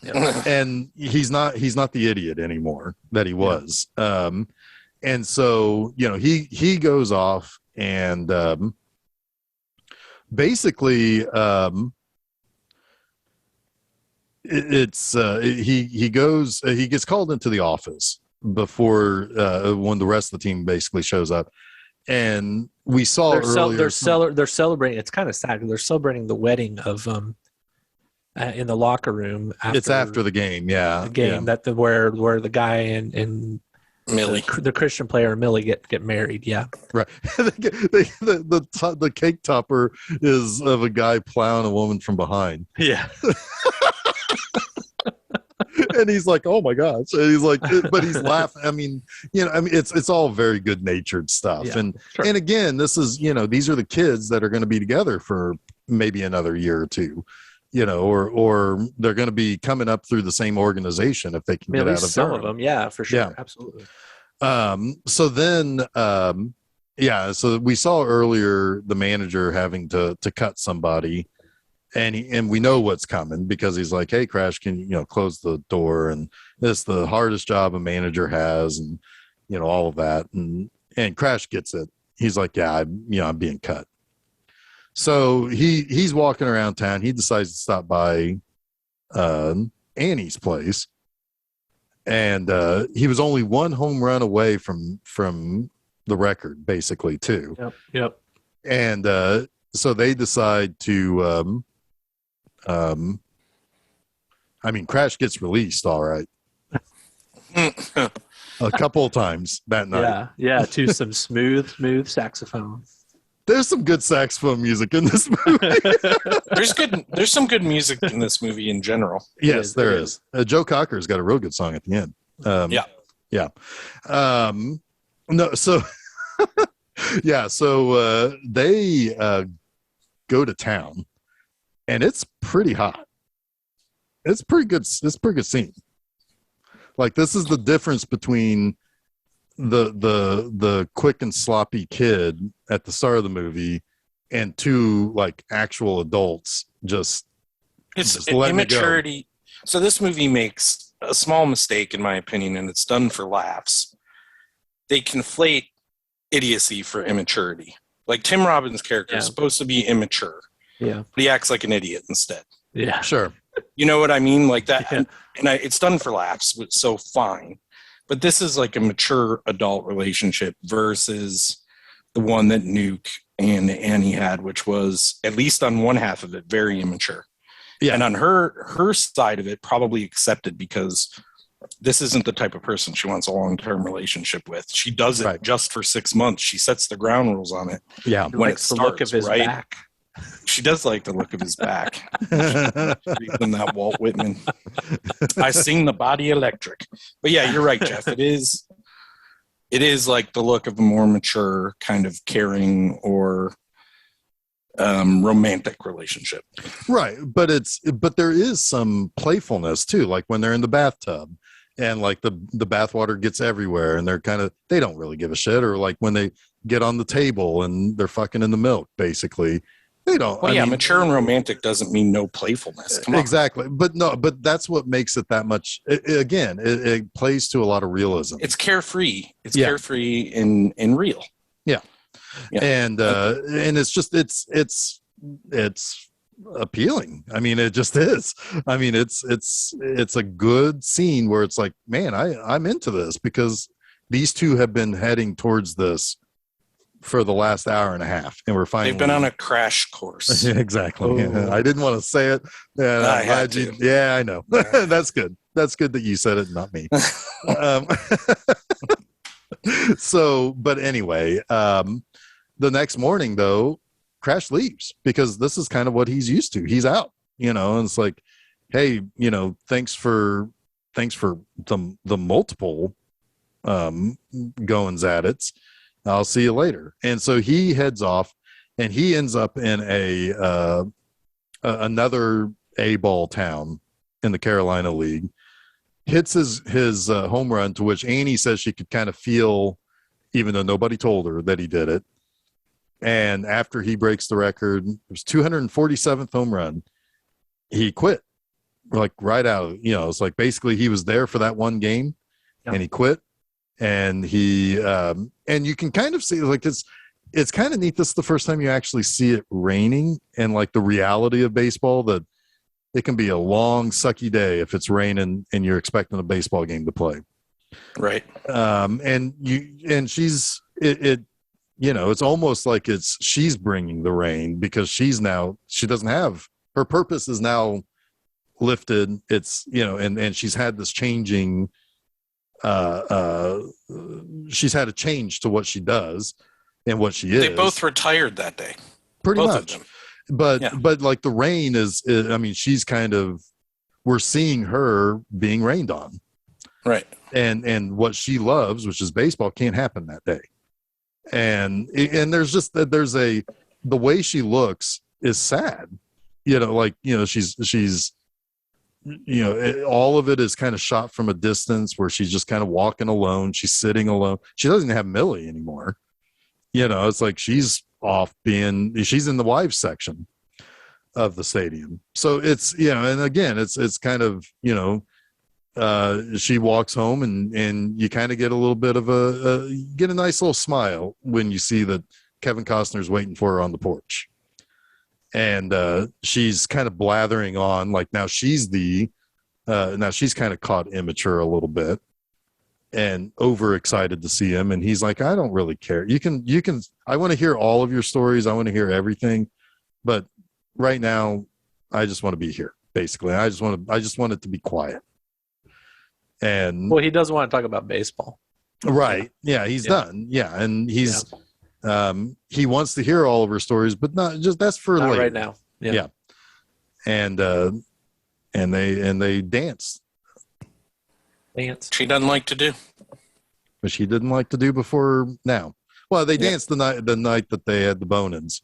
[SPEAKER 1] And he's not the idiot anymore that he was. And so, you know, he goes off and basically he gets called into the office before when the rest of the team basically shows up, and we saw earlier
[SPEAKER 2] they're celebrating. It's kind of sad. They're celebrating the wedding of in the locker room.
[SPEAKER 1] It's after the game,
[SPEAKER 2] where the guy and
[SPEAKER 3] Millie,
[SPEAKER 2] the Christian player and Millie get married. Yeah,
[SPEAKER 1] right. The cake topper is of a guy plowing a woman from behind.
[SPEAKER 2] Yeah.
[SPEAKER 1] And he's like, "Oh my gosh!" And he's like, but he's laughing. I mean, it's all very good natured stuff.
[SPEAKER 2] Yeah,
[SPEAKER 1] and again, this is, these are the kids that are going to be together for maybe another year or two, or they're going to be coming up through the same organization if they can get out of
[SPEAKER 2] some
[SPEAKER 1] Durham.
[SPEAKER 2] of them. Yeah, for sure, absolutely.
[SPEAKER 1] So then, so we saw earlier the manager having to cut somebody. And we know what's coming because he's like, "Hey, Crash, can you close the door?" And this is the hardest job a manager has, and all of that. And Crash gets it. He's like, "Yeah, I'm being cut." So he's walking around town. He decides to stop by Annie's place, and he was only one home run away from the record, basically, too.
[SPEAKER 2] Yep.
[SPEAKER 1] And so they decide to. Crash gets released, all right. A couple of times that night.
[SPEAKER 2] Yeah, to some smooth saxophone.
[SPEAKER 1] There's some good saxophone music in this movie.
[SPEAKER 3] There's some good music in this movie in general.
[SPEAKER 1] Yes, there is. Joe Cocker's got a real good song at the end. Yeah. No, so so they go to town, and it's pretty hot. It's pretty good. It's a pretty good scene. Like, this is the difference between the quick and sloppy kid at the start of the movie and two like actual adults just
[SPEAKER 3] immaturity. So this movie makes a small mistake, in my opinion, and it's done for laughs. They conflate idiocy for immaturity. Like, Tim Robbins' character is supposed to be immature.
[SPEAKER 2] Yeah.
[SPEAKER 3] But he acts like an idiot instead.
[SPEAKER 2] Yeah.
[SPEAKER 1] Sure.
[SPEAKER 3] You know what I mean? Like that. Yeah. And it's done for laughs, so fine. But this is like a mature adult relationship versus the one that Nuke and Annie had, which was, at least on one half of it, very immature. Yeah. And on her side of it, probably accepted, because this isn't the type of person she wants a long-term relationship with. She does it just for 6 months. She sets the ground rules on it.
[SPEAKER 1] Yeah.
[SPEAKER 3] When it starts,
[SPEAKER 2] the look of his back.
[SPEAKER 3] She does like the look of his back. Even that Walt Whitman. I sing the body electric. But yeah, you're right, Jeff. It is like the look of a more mature, kind of caring or romantic relationship.
[SPEAKER 1] Right. But there is some playfulness too, like when they're in the bathtub and like the bathwater gets everywhere and they don't really give a shit, or like when they get on the table and they're fucking in the milk, basically. They don't.
[SPEAKER 3] Well, mature and romantic doesn't mean no playfulness. Come on.
[SPEAKER 1] Exactly. But that's what makes it that much. It plays to a lot of realism.
[SPEAKER 3] It's carefree. It's carefree and real.
[SPEAKER 1] Yeah. And it's just, it's appealing. I mean, it just is. I mean, it's a good scene where it's like, man, I'm into this, because these two have been heading towards this for the last hour and a half, and we're finally,
[SPEAKER 3] they've been on a crash course.
[SPEAKER 1] Exactly. Yeah. I didn't want to say it.
[SPEAKER 3] I had to.
[SPEAKER 1] Yeah, I know. That's good. That's good that you said it, not me. But anyway, the next morning though, Crash leaves, because this is kind of what he's used to. He's out, and it's like, hey, thanks for the multiple goings at it. I'll see you later. And so he heads off, and he ends up in another A-ball town in the Carolina League. Hits his home run, to which Annie says she could kind of feel, even though nobody told her, that he did it. And after he breaks the record, it was 247th home run. He quit, like right out. It's like basically he was there for that one game, and he quit. And he and you can kind of see, like, it's kind of neat. This is the first time you actually see it raining, and like the reality of baseball, that it can be a long, sucky day if it's raining and you're expecting a baseball game to play.
[SPEAKER 3] Right.
[SPEAKER 1] And she's it's almost like she's bringing the rain, because she doesn't have, her purpose is now lifted. It's, and she's had this changing, she's had a change to what she does and what she is.
[SPEAKER 3] They both retired that day.
[SPEAKER 1] Pretty
[SPEAKER 3] both
[SPEAKER 1] much.
[SPEAKER 3] Of them.
[SPEAKER 1] But like the rain is, I mean, she's kind of, we're seeing her being rained on.
[SPEAKER 3] Right.
[SPEAKER 1] And what she loves, which is baseball, can't happen that day. And the way she looks is sad. She's all of it is kind of shot from a distance, where she's just kind of walking alone. She's sitting alone. She doesn't have Millie anymore. It's like she's she's in the wives section of the stadium. So it's, and again, it's kind of, she walks home and you kind of get a little bit of get a nice little smile when you see that Kevin Costner's waiting for her on the porch. And she's kind of blathering on, like, now she's kind of caught immature a little bit and overexcited to see him. And he's like, I don't really care. You can, I want to hear all of your stories. I want to hear everything. But right now, I just want to be here. Basically, I just want it to be quiet. And
[SPEAKER 2] well, he doesn't want to talk about baseball.
[SPEAKER 1] Right. Yeah. He's done. Yeah. And he wants to hear all of her stories, but that's for
[SPEAKER 2] not
[SPEAKER 1] later.
[SPEAKER 2] right now. Yeah.
[SPEAKER 1] And they dance.
[SPEAKER 3] She doesn't like to do.
[SPEAKER 1] But she didn't like to do before now. Well, they danced the night that they had the bone-ins.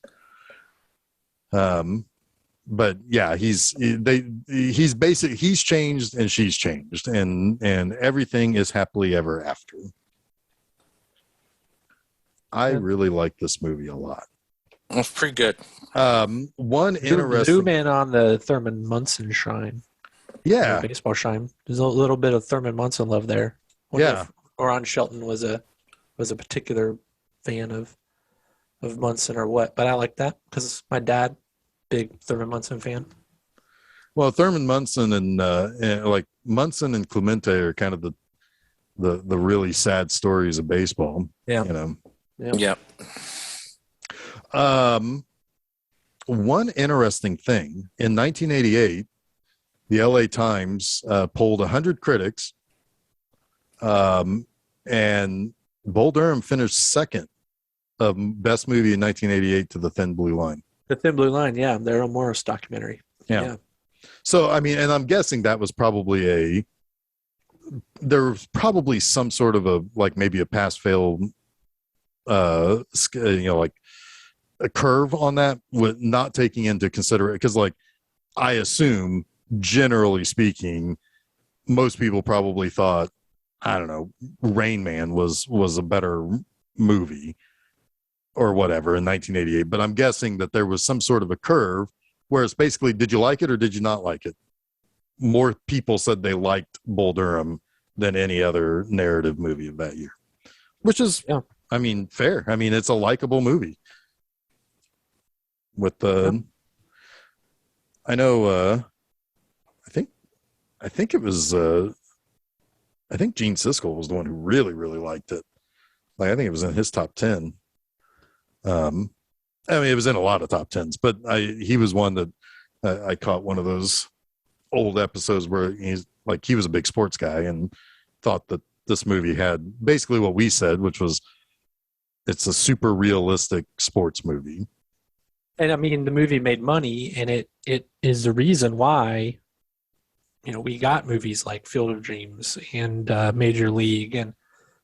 [SPEAKER 1] But yeah, he's changed and she's changed, and everything is happily ever after. I really like this movie a lot.
[SPEAKER 3] It's pretty good.
[SPEAKER 1] One interesting
[SPEAKER 2] zoom in on the Thurman Munson shrine.
[SPEAKER 1] Yeah,
[SPEAKER 2] the baseball shrine. There's a little bit of Thurman Munson love there. If Ron Shelton was a particular fan of Munson or what, but I like that because my dad, big Thurman Munson fan.
[SPEAKER 1] Well, Thurman Munson and like Munson and Clemente are kind of the really sad stories of baseball.
[SPEAKER 2] Yeah.
[SPEAKER 3] Yep.
[SPEAKER 1] One interesting thing, in 1988, the LA Times polled 100 critics, and Bull Durham finished second of best movie in 1988 to The Thin Blue Line.
[SPEAKER 2] The Thin Blue Line, yeah, the Errol Morris documentary. Yeah.
[SPEAKER 1] So, I mean, and I'm guessing that was probably there was probably some sort of maybe a pass-fail, like a curve on that, with not taking into consideration, because like I assume, generally speaking, most people probably thought, I don't know, Rain Man was a better movie or whatever in 1988. But I'm guessing that there was some sort of a curve where it's basically, did you like it or did you not like it? More people said they liked Bull Durham than any other narrative movie of that year, which is, I mean, fair. I mean, it's a likable movie. With the, I know, I think it was, I think Gene Siskel was the one who really, really liked it. Like, I think it was in his top 10. I mean, it was in a lot of top 10s, but he was one that I caught one of those old episodes where he was a big sports guy and thought that this movie had basically what we said, which was it's a super realistic sports movie.
[SPEAKER 2] And I mean, the movie made money, and it is the reason why, we got movies like Field of Dreams and Major League and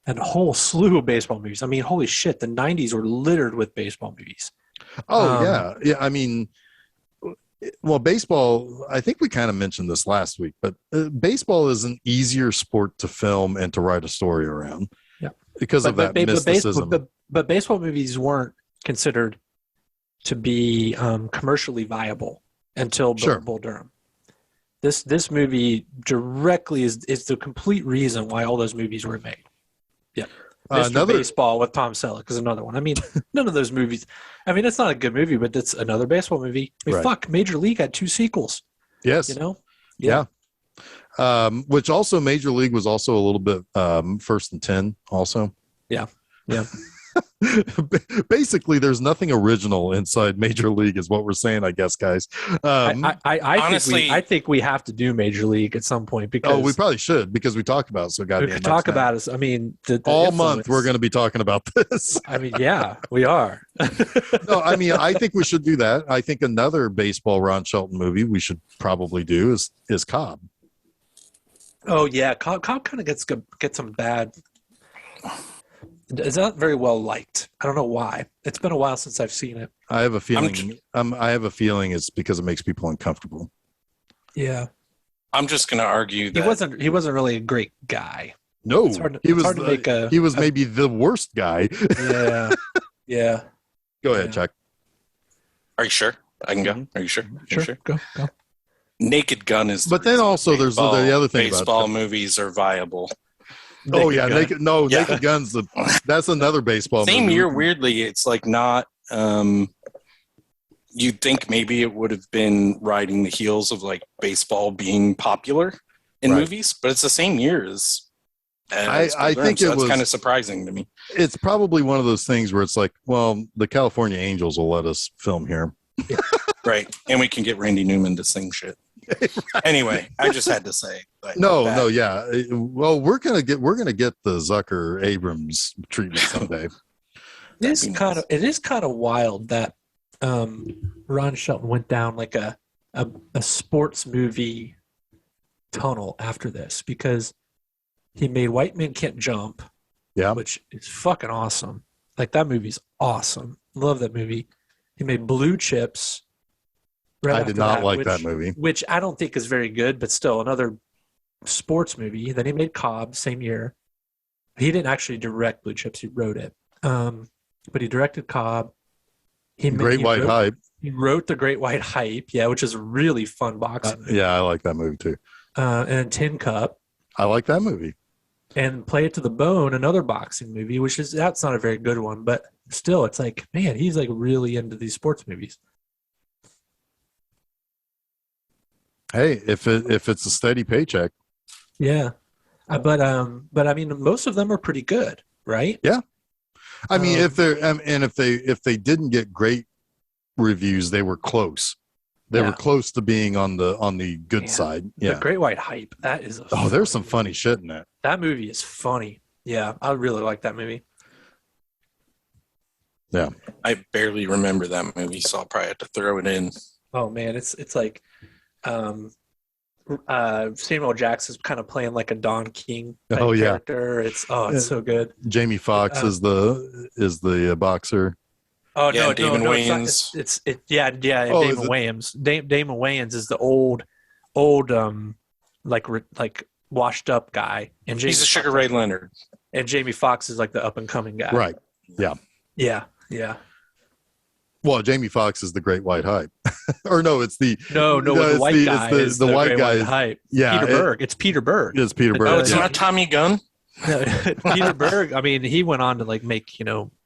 [SPEAKER 2] a whole slew of baseball movies. I mean, holy shit, the 90s were littered with baseball movies.
[SPEAKER 1] Oh yeah. I mean, well, baseball. I think we kind of mentioned this last week, but baseball is an easier sport to film and to write a story around.
[SPEAKER 2] Yeah,
[SPEAKER 1] because of that mysticism.
[SPEAKER 2] But baseball movies weren't considered to be commercially viable until Bull Durham. This movie directly is the complete reason why all those movies were made. Yeah. Mr. Baseball with Tom Selleck is another one. I mean, none of those movies. I mean, it's not a good movie, but it's another baseball movie. I mean, fuck, Major League had 2 sequels.
[SPEAKER 1] Yes.
[SPEAKER 2] You know?
[SPEAKER 1] Yeah. Which also Major League was also a little bit first and 10 also.
[SPEAKER 2] Yeah. Yeah.
[SPEAKER 1] Basically, there's nothing original inside Major League, is what we're saying, I guess, guys.
[SPEAKER 2] Honestly, I think we have to do Major League at some point because
[SPEAKER 1] we probably should, because we talk about it so goddamn much. We could talk
[SPEAKER 2] about it. I mean,
[SPEAKER 1] all month we're going to be talking about this.
[SPEAKER 2] I mean, yeah, we are.
[SPEAKER 1] No, I mean, I think we should do that. I think another baseball Ron Shelton movie we should probably do is Cobb.
[SPEAKER 2] Oh yeah, Cobb kind of gets some bad. It's not very well liked. I don't know why. It's been a while since I've seen it.
[SPEAKER 1] I have a feeling. I have a feeling it's because it makes people uncomfortable.
[SPEAKER 2] Yeah.
[SPEAKER 3] I'm just going to argue that
[SPEAKER 2] he wasn't really a great guy.
[SPEAKER 1] No, he was maybe the worst guy.
[SPEAKER 2] Yeah. Yeah.
[SPEAKER 1] Go ahead, Chuck.
[SPEAKER 3] Are you sure? I can go. Are you sure?
[SPEAKER 2] Sure. Go.
[SPEAKER 3] Naked Gun is.
[SPEAKER 1] But then also there's the other thing.
[SPEAKER 3] Baseball movies are viable.
[SPEAKER 1] Naked Gun's that's another baseball movie.
[SPEAKER 3] Same year, weirdly, it's like not. You'd think maybe it would have been riding the heels of like baseball being popular in movies, but it's the same year as
[SPEAKER 1] I think it was
[SPEAKER 3] kind of surprising to me.
[SPEAKER 1] It's probably one of those things where it's like, well, the California Angels will let us film here,
[SPEAKER 3] right? And we can get Randy Newman to sing shit. Anyway, I just had to say.
[SPEAKER 1] Yeah. Well, we're gonna get the Zucker Abrams treatment someday.
[SPEAKER 2] It is kind of wild that Ron Shelton went down like a sports movie tunnel after this, because he made White Men Can't Jump, which is fucking awesome. Like, that movie's awesome. Love that movie. He made Blue Chips.
[SPEAKER 1] I did not like that movie.
[SPEAKER 2] Which I don't think is very good, but still another sports movie. Then he made Cobb same year. He didn't actually direct Blue Chips. He wrote it. But he directed Cobb.
[SPEAKER 1] Great White Hype.
[SPEAKER 2] He wrote The Great White Hype, which is a really fun boxing movie.
[SPEAKER 1] Yeah, I like that movie too.
[SPEAKER 2] And Tin Cup.
[SPEAKER 1] I like that movie.
[SPEAKER 2] And Play It to the Bone, another boxing movie, that's not a very good one, but still, it's like, man, he's like really into these sports movies.
[SPEAKER 1] Hey, if it's a steady paycheck.
[SPEAKER 2] Yeah. But I mean, most of them are pretty good, right?
[SPEAKER 1] Yeah. I mean, if they didn't get great reviews, they were close. They were close to being on the good side. Yeah.
[SPEAKER 2] The Great White Hype. That is
[SPEAKER 1] there's some funny shit in that.
[SPEAKER 2] That movie is funny. Yeah, I really like that movie.
[SPEAKER 1] Yeah.
[SPEAKER 3] I barely remember that movie, so I'll probably have to throw it in.
[SPEAKER 2] Oh man, it's like Samuel Jackson's kind of playing like a Don King character. It's so good.
[SPEAKER 1] Jamie Foxx is the boxer.
[SPEAKER 2] Oh
[SPEAKER 3] yeah,
[SPEAKER 2] no,
[SPEAKER 3] Damon Wayans.
[SPEAKER 2] Damon Wayans. Damon Wayans is the old like washed up guy, and
[SPEAKER 3] he's a Sugar Ray Leonard.
[SPEAKER 2] And Jamie Foxx is like the up and coming guy.
[SPEAKER 1] Right. Yeah.
[SPEAKER 2] Yeah.
[SPEAKER 1] Well, Jamie Foxx is the Great White Hype, or no? It's the
[SPEAKER 2] the white guy is the white guy hype.
[SPEAKER 1] Yeah,
[SPEAKER 2] Peter Berg. It's Peter Berg.
[SPEAKER 1] It's Peter Berg.
[SPEAKER 3] Oh, it's not Tommy Gunn.
[SPEAKER 2] Peter Berg. I mean, he went on to like make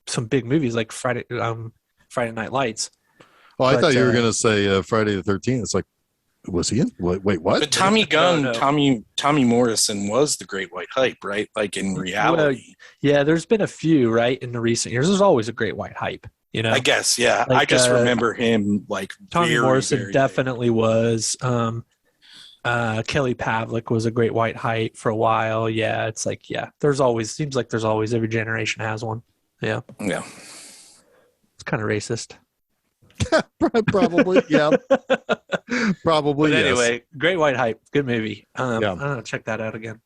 [SPEAKER 2] some big movies like Friday Night Lights.
[SPEAKER 1] Oh, I thought you were gonna say Friday the 13th. It's like, was he in? Wait, what?
[SPEAKER 3] But Tommy Gunn, Tommy Morrison was the Great White Hype, right? Like in reality.
[SPEAKER 2] Well, there's been a few, right, in the recent years. There's always a Great White Hype.
[SPEAKER 3] I guess, yeah. Like, I just remember him like
[SPEAKER 2] Tommy Morrison definitely was. Kelly Pavlik was a Great White Hype for a while. Yeah, it's like, seems like there's always, every generation has one. Yeah.
[SPEAKER 3] Yeah.
[SPEAKER 2] It's kind of racist.
[SPEAKER 1] Probably, yeah. Probably,
[SPEAKER 2] but anyway, Great White Hype, good movie. I don't know, check that out again.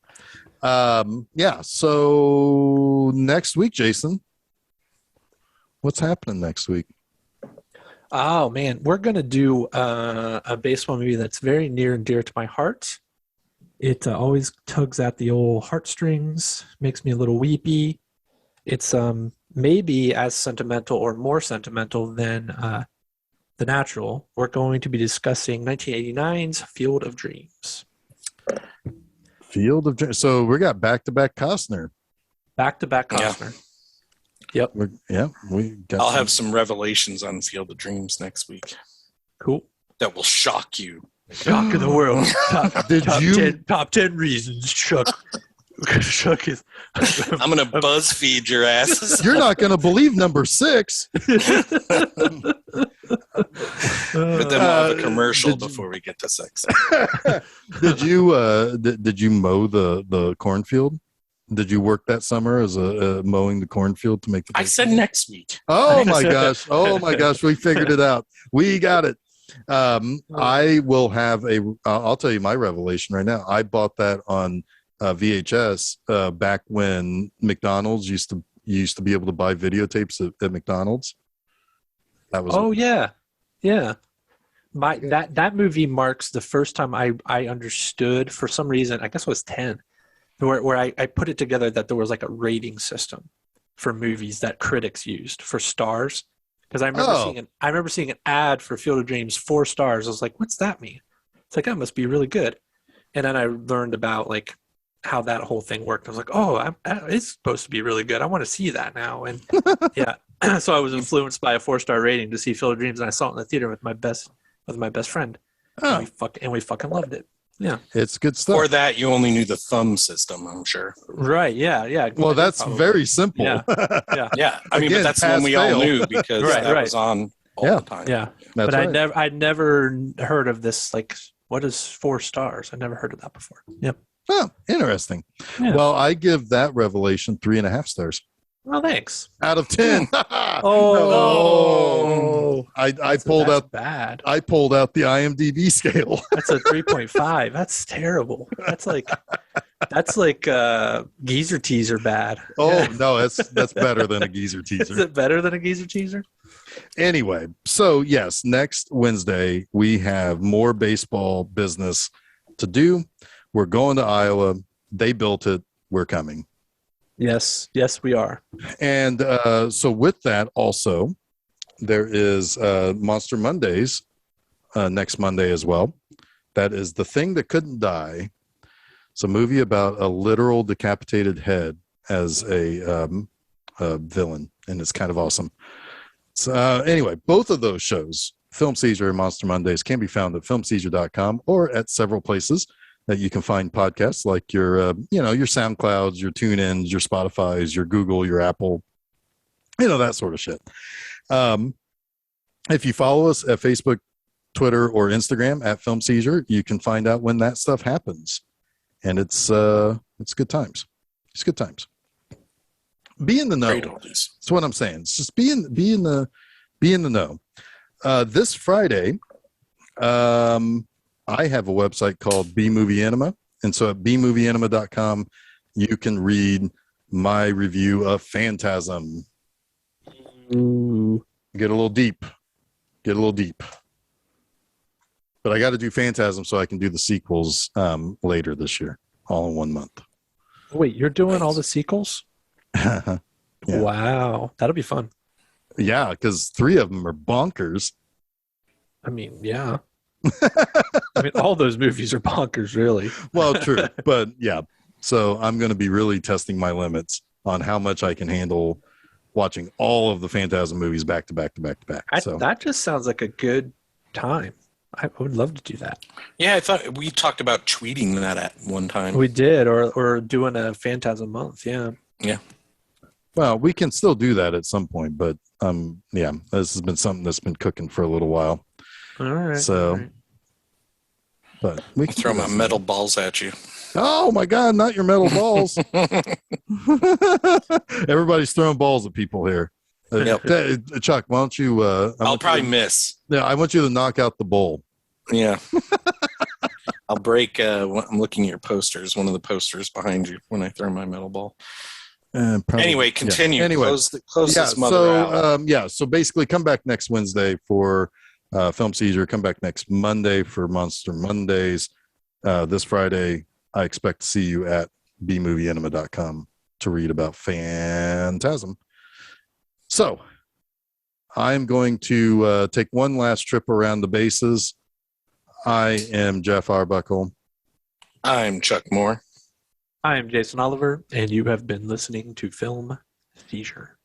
[SPEAKER 1] So next week, Jason, what's happening next week?
[SPEAKER 2] Oh man, we're gonna do a baseball movie that's very near and dear to my heart. It always tugs at the old heartstrings, makes me a little weepy. It's maybe as sentimental or more sentimental than The Natural. We're going to be discussing 1989's Field of Dreams.
[SPEAKER 1] Field of Dreams. So we got back-to-back Costner.
[SPEAKER 2] Back-to-back Costner. Yep.
[SPEAKER 1] We got.
[SPEAKER 3] I'll have some revelations on Field of Dreams next week
[SPEAKER 2] Cool.
[SPEAKER 3] that will shock you.
[SPEAKER 2] Shock of the world. Top 10 reasons Chuck is.
[SPEAKER 3] I'm gonna BuzzFeed your asses.
[SPEAKER 1] You're not going to believe number 6.
[SPEAKER 3] But then we'll have a commercial before we get to sex.
[SPEAKER 1] Did you mow the cornfield? Did you work that summer as a mowing the cornfield to make the?
[SPEAKER 3] I said next week.
[SPEAKER 1] Oh my gosh! Oh my gosh! We figured it out. We got it. I will have a. I'll tell you my revelation right now. I bought that on VHS back when McDonald's used to be able to buy videotapes at McDonald's. That was.
[SPEAKER 2] Oh yeah. That movie marks the first time I understood, for some reason, I guess I was 10, where I put it together that there was like a rating system for movies that critics used for stars. Because I remember seeing an ad for Field of Dreams, 4 stars. I was like, what's that mean? It's like, that must be really good. And then I learned about like how that whole thing worked. I was like, oh, it's supposed to be really good. I want to see that now. And yeah, so I was influenced by a 4-star rating to see Field of Dreams, and I saw it in the theater with my best friend.
[SPEAKER 1] Oh.
[SPEAKER 2] And we fucking loved it. Yeah,
[SPEAKER 1] it's good stuff.
[SPEAKER 3] Or that you only knew the thumb system, I'm sure.
[SPEAKER 2] Right. Yeah.
[SPEAKER 1] Well, that's
[SPEAKER 2] probably
[SPEAKER 1] very simple.
[SPEAKER 2] Yeah.
[SPEAKER 3] Yeah. I mean,
[SPEAKER 1] Again,
[SPEAKER 3] but that's the one we all knew because
[SPEAKER 2] Right,
[SPEAKER 3] that
[SPEAKER 2] right.
[SPEAKER 3] was on all the time.
[SPEAKER 2] Yeah.
[SPEAKER 1] That's
[SPEAKER 2] But
[SPEAKER 1] right.
[SPEAKER 2] I'd never heard of this. Like, what is 4 stars? I never heard of that before. Yep.
[SPEAKER 1] Oh, interesting.
[SPEAKER 2] Yeah.
[SPEAKER 1] Well, I give that revelation 3.5 stars
[SPEAKER 2] Well, thanks.
[SPEAKER 1] out of 10.
[SPEAKER 2] Oh.
[SPEAKER 1] I pulled out.
[SPEAKER 2] Bad.
[SPEAKER 1] I pulled out the IMDb scale.
[SPEAKER 2] That's a 3.5. That's terrible. That's like geezer teaser bad.
[SPEAKER 1] Oh no, that's better than a geezer
[SPEAKER 2] Is
[SPEAKER 1] teaser.
[SPEAKER 2] it better than a geezer teaser?
[SPEAKER 1] Anyway, so yes, next Wednesday we have more baseball business to do. We're going to Iowa. They built it. We're coming.
[SPEAKER 2] Yes, we are.
[SPEAKER 1] And so with that also, there is Monster Mondays next Monday as well. That is The Thing That Couldn't Die. It's a movie about a literal decapitated head as a villain, and it's kind of awesome. So anyway, both of those shows, Film Seizure and Monster Mondays, can be found at filmseizure.com or at several places that you can find podcasts, like your SoundClouds, your TuneIns, your Spotifys, your Google, your Apple, that sort of shit. If you follow us at Facebook, Twitter, or Instagram at Film Seizure, you can find out when that stuff happens. And it's good times. It's good times. Be in the know.
[SPEAKER 3] Great oldies.
[SPEAKER 1] That's what I'm saying. It's just be in the know. This Friday, I have a website called B Movie Enema, and so at bmovieenema.com you can read my review of Phantasm.
[SPEAKER 2] Ooh.
[SPEAKER 1] Get a little deep. But I got to do Phantasm so I can do the sequels later this year, all in 1 month.
[SPEAKER 2] Wait, you're doing all the sequels?
[SPEAKER 1] Yeah.
[SPEAKER 2] Wow, that'll be fun.
[SPEAKER 1] Yeah, because 3 of them are bonkers.
[SPEAKER 2] I mean, yeah. I mean, all those movies are bonkers, really.
[SPEAKER 1] Well, true, but yeah. So I'm going to be really testing my limits on how much I can handle watching all of the Phantasm movies back to back to back to back. So
[SPEAKER 2] That just sounds like a good time. I would love to do that.
[SPEAKER 3] Yeah, I thought we talked about tweeting that at one time.
[SPEAKER 2] We did, or doing a Phantasm month. Yeah.
[SPEAKER 3] Yeah.
[SPEAKER 1] well, we can still do that at some point, but yeah, this has been something that's been cooking for a little while.
[SPEAKER 2] All right.
[SPEAKER 1] So,
[SPEAKER 2] all right.
[SPEAKER 1] but we can
[SPEAKER 3] Throw
[SPEAKER 1] do
[SPEAKER 3] my
[SPEAKER 1] that.
[SPEAKER 3] metal balls at you.
[SPEAKER 1] Oh my God, not your metal balls. Everybody's throwing balls at people here. Chuck, why don't you?
[SPEAKER 3] I'll probably miss.
[SPEAKER 1] Yeah, I want you to knock out the bowl.
[SPEAKER 3] Yeah. I'll break. I'm looking at your posters. One of the posters behind you when I throw my metal ball.
[SPEAKER 1] Probably,
[SPEAKER 3] Anyway, continue.
[SPEAKER 1] Yeah. Anyway,
[SPEAKER 3] Close this mother out.
[SPEAKER 1] So basically, come back next Wednesday for Film Seizure. Come back next Monday for Monster Mondays. This Friday, I expect to see you at bmovieanima.com to read about Phantasm. So I'm going to take one last trip around the bases. I am Jeff Arbuckle.
[SPEAKER 3] I'm Chuck Moore.
[SPEAKER 2] I am Jason Oliver, and you have been listening to Film Seizure.